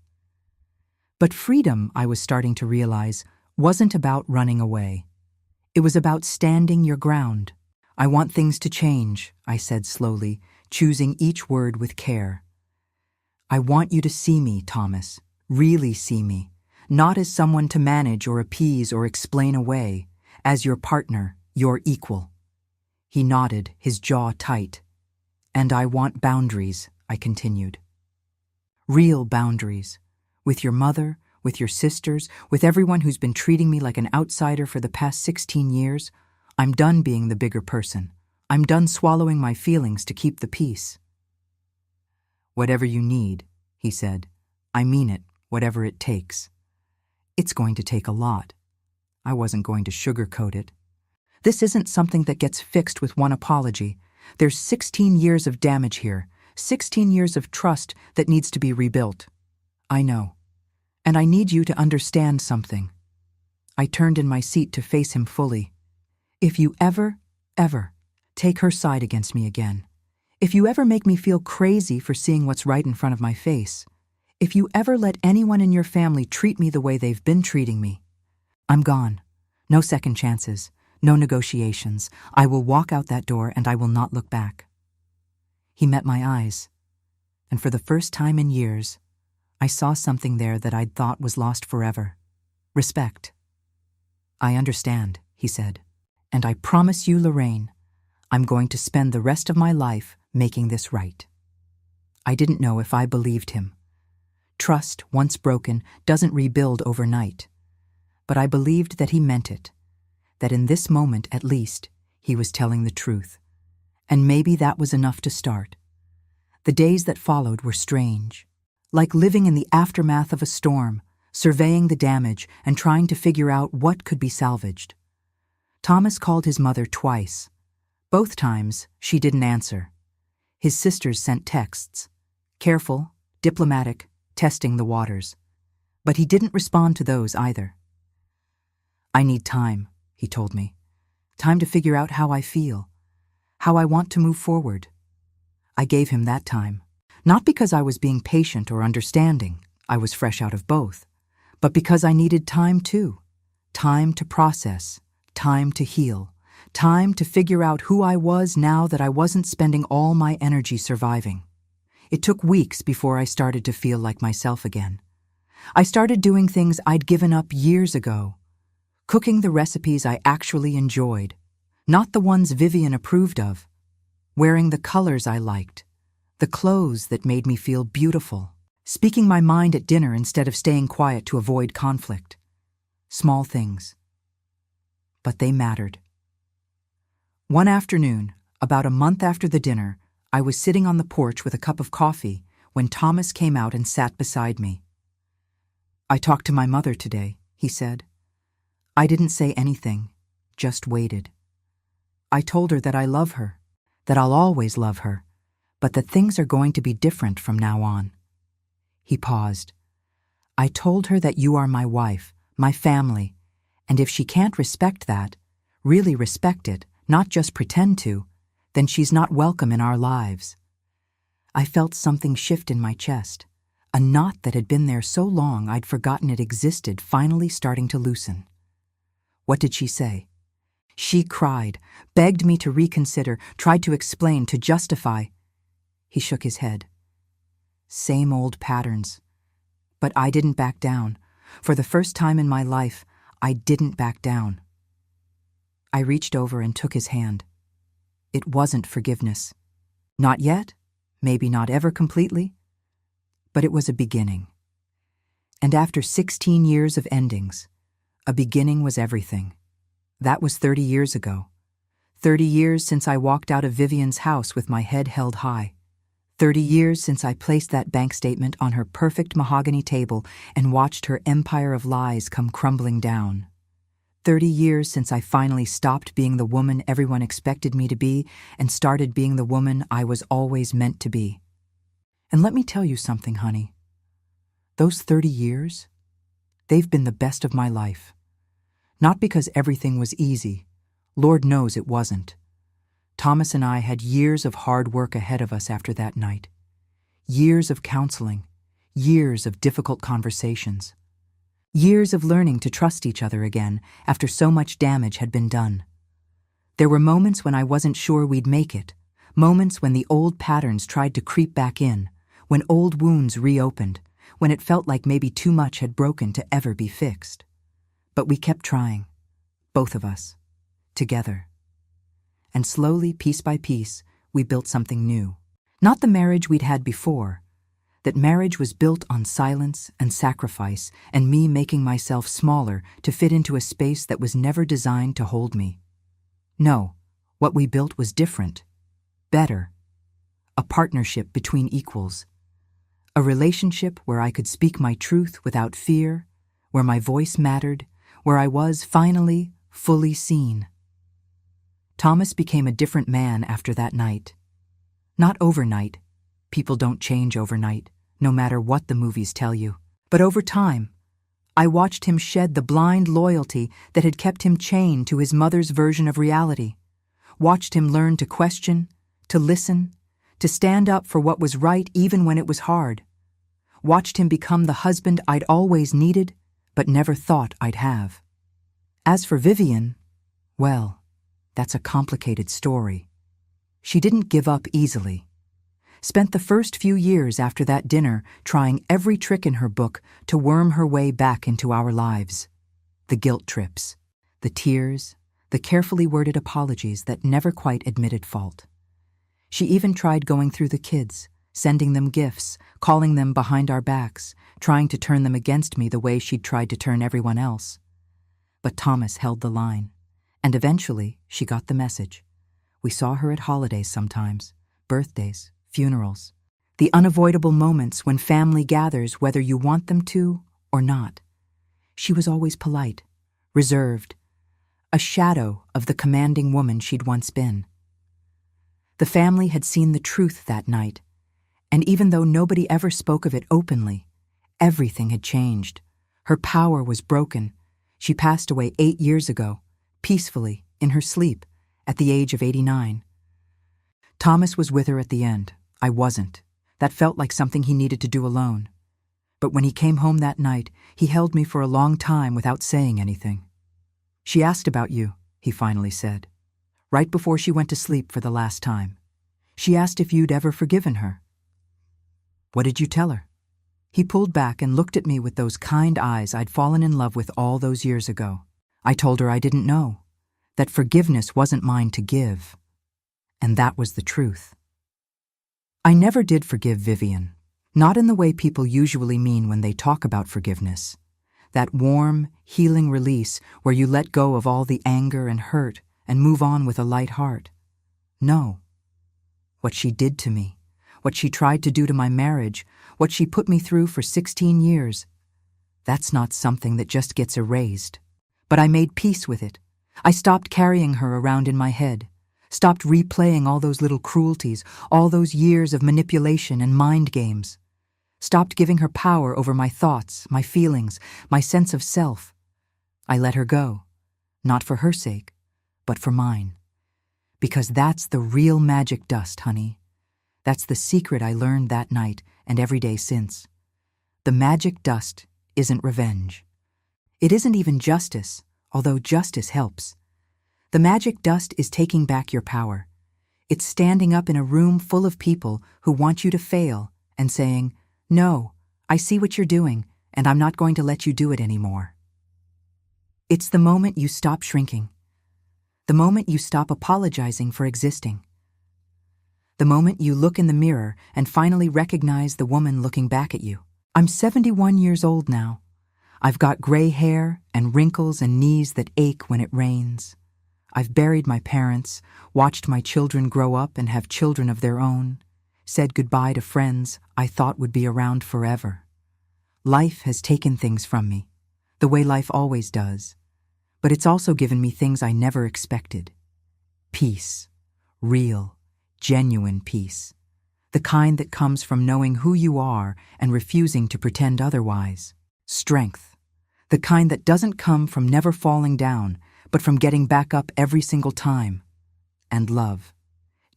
But freedom, I was starting to realize, wasn't about running away. It was about standing your ground. "I want things to change," I said slowly, choosing each word with care. "I want you to see me, Thomas, really see me, not as someone to manage or appease or explain away, as your partner, your equal." He nodded, his jaw tight. "And I want boundaries," I continued. "Real boundaries. With your mother, with your sisters, with everyone who's been treating me like an outsider for the past 16 years. I'm done being the bigger person. I'm done swallowing my feelings to keep the peace." "Whatever you need," he said. "I mean it, whatever it takes." It's going to take a lot. I wasn't going to sugarcoat it. This isn't something that gets fixed with one apology. There's 16 years of damage here, 16 years of trust that needs to be rebuilt. I know. And I need you to understand something. I turned in my seat to face him fully. If you ever take her side against me again, if you ever make me feel crazy for seeing what's right in front of my face, if you ever let anyone in your family treat me the way they've been treating me, I'm gone. No second chances, no negotiations. I will walk out that door and I will not look back. He met my eyes, and for the first time in years, I saw something there that I'd thought was lost forever. Respect. "I understand," he said, "and I promise you, Lorraine, I'm going to spend the rest of my life making this right." I didn't know if I believed him. Trust, once broken, doesn't rebuild overnight. But I believed that he meant it, that in this moment at least, he was telling the truth. And maybe that was enough to start. The days that followed were strange, like living in the aftermath of a storm, surveying the damage and trying to figure out what could be salvaged. Thomas called his mother twice. Both times, she didn't answer. His sisters sent texts, careful, diplomatic, testing the waters. But he didn't respond to those either. "I need time," he told me. "Time to figure out how I feel, how I want to move forward." I gave him that time. Not because I was being patient or understanding, I was fresh out of both, but because I needed time too. Time to process, time to heal, Time to figure out who I was now that I wasn't spending all my energy surviving. It took weeks before I started to feel like myself again. I started doing things I'd given up years ago. Cooking the recipes I actually enjoyed, not the ones Vivian approved of. Wearing the colors I liked, the clothes that made me feel beautiful. Speaking my mind at dinner instead of staying quiet to avoid conflict. Small things. But they mattered. One afternoon, about a month after the dinner, I was sitting on the porch with a cup of coffee when Thomas came out and sat beside me. "I talked to my mother today," he said. I didn't say anything, just waited. I told her that I love her, that I'll always love her, but that things are going to be different from now on. He paused. "I told her that you are my wife, my family, and if she can't respect that, really respect it, not just pretend to, then she's not welcome in our lives." I felt something shift in my chest, a knot that had been there so long I'd forgotten it existed finally starting to loosen. What did she say? She cried, begged me to reconsider, tried to explain, to justify. He shook his head. Same old patterns. But I didn't back down. For the first time in my life, I didn't back down. I reached over and took his hand. It wasn't forgiveness. Not yet, maybe not ever completely, but it was a beginning. And after 16 years of endings, a beginning was everything. That was 30 years ago. 30 years since I walked out of Vivian's house with my head held high. 30 years since I placed that bank statement on her perfect mahogany table and watched her empire of lies come crumbling down. 30 years since I finally stopped being the woman everyone expected me to be and started being the woman I was always meant to be. And let me tell you something, honey. Those 30 years, they've been the best of my life. Not because everything was easy. Lord knows it wasn't. Thomas and I had years of hard work ahead of us after that night. Years of counseling. Years of difficult conversations. Years of learning to trust each other again after so much damage had been done. There were moments when I wasn't sure we'd make it, moments when the old patterns tried to creep back in, when old wounds reopened, when it felt like maybe too much had broken to ever be fixed. But we kept trying, both of us, together. And slowly, piece by piece, we built something new. Not the marriage we'd had before. That marriage was built on silence and sacrifice and me making myself smaller to fit into a space that was never designed to hold me. No, what we built was different. Better. A partnership between equals. A relationship where I could speak my truth without fear, where my voice mattered, where I was finally fully seen. Thomas became a different man after that night. Not overnight. People don't change overnight, no matter what the movies tell you. But over time, I watched him shed the blind loyalty that had kept him chained to his mother's version of reality. Watched him learn to question, to listen, to stand up for what was right even when it was hard. Watched him become the husband I'd always needed, but never thought I'd have. As for Vivian, well, that's a complicated story. She didn't give up easily. Spent the first few years after that dinner trying every trick in her book to worm her way back into our lives. The guilt trips, the tears, the carefully worded apologies that never quite admitted fault. She even tried going through the kids, sending them gifts, calling them behind our backs, trying to turn them against me the way she'd tried to turn everyone else. But Thomas held the line, and eventually she got the message. We saw her at holidays sometimes, birthdays, funerals, the unavoidable moments when family gathers whether you want them to or not. She was always polite, reserved, a shadow of the commanding woman she'd once been. The family had seen the truth that night, and even though nobody ever spoke of it openly, everything had changed. Her power was broken. She passed away 8 years ago, peacefully, in her sleep, at the age of 89. Thomas was with her at the end. I wasn't. That felt like something he needed to do alone. But when he came home that night, he held me for a long time without saying anything. She asked about you, he finally said. right before she went to sleep for the last time. She asked if you'd ever forgiven her. What did you tell her? He pulled back and looked at me with those kind eyes I'd fallen in love with all those years ago. I told her I didn't know, that forgiveness wasn't mine to give. And that was the truth. I never did forgive Vivian, not in the way people usually mean when they talk about forgiveness. That warm, healing release where you let go of all the anger and hurt and move on with a light heart. No. What she did to me, what she tried to do to my marriage, what she put me through for 16 years, that's not something that just gets erased. But I made peace with it. I stopped carrying her around in my head, stopped replaying all those little cruelties, all those years of manipulation and mind games, stopped giving her power over my thoughts, my feelings, my sense of self. I let her go, not for her sake, but for mine. Because that's the real magic dust, honey. That's the secret I learned that night and every day since. The magic dust isn't revenge. It isn't even justice, although justice helps. The magic dust is taking back your power. It's standing up in a room full of people who want you to fail and saying, "No, I see what you're doing, and I'm not going to let you do it anymore." It's the moment you stop shrinking. The moment you stop apologizing for existing. The moment you look in the mirror and finally recognize the woman looking back at you. I'm 71 years old now. I've got gray hair and wrinkles and knees that ache when it rains. I've buried my parents, watched my children grow up and have children of their own, said goodbye to friends I thought would be around forever. Life has taken things from me, the way life always does, but it's also given me things I never expected. Peace, real, genuine peace, the kind that comes from knowing who you are and refusing to pretend otherwise. Strength, the kind that doesn't come from never falling down, but from getting back up every single time. And love,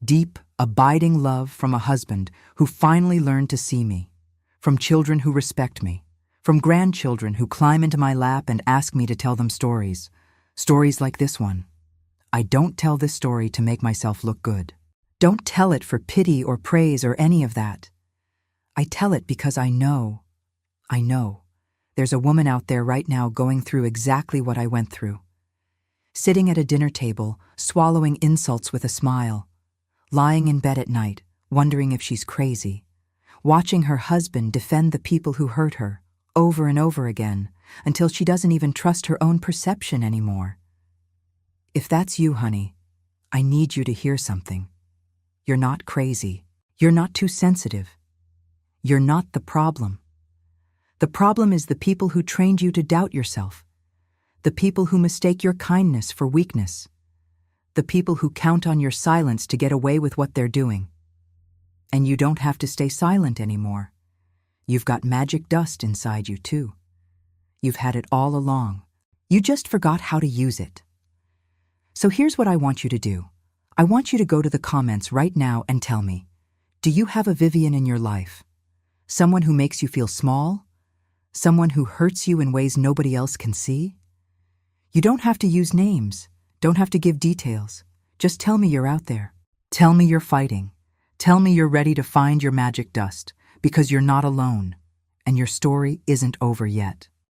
deep, abiding love from a husband who finally learned to see me, from children who respect me, from grandchildren who climb into my lap and ask me to tell them stories like this one. I don't tell this story to make myself look good. Don't tell it for pity or praise or any of that. I tell it because I know there's a woman out there right now going through exactly what I went through. Sitting at a dinner table, swallowing insults with a smile, lying in bed at night, wondering if she's crazy, watching her husband defend the people who hurt her over and over again until she doesn't even trust her own perception anymore. If that's you, honey, I need you to hear something. You're not crazy. You're not too sensitive. You're not the problem. The problem is the people who trained you to doubt yourself, the people who mistake your kindness for weakness, the people who count on your silence to get away with what they're doing. And you don't have to stay silent anymore. You've got magic dust inside you, too. You've had it all along. You just forgot how to use it. So here's what I want you to do. I want you to go to the comments right now and tell me, do you have a Vivian in your life? Someone who makes you feel small? Someone who hurts you in ways nobody else can see? You don't have to use names, don't have to give details. Just tell me you're out there. Tell me you're fighting. Tell me you're ready to find your magic dust, because you're not alone, and your story isn't over yet.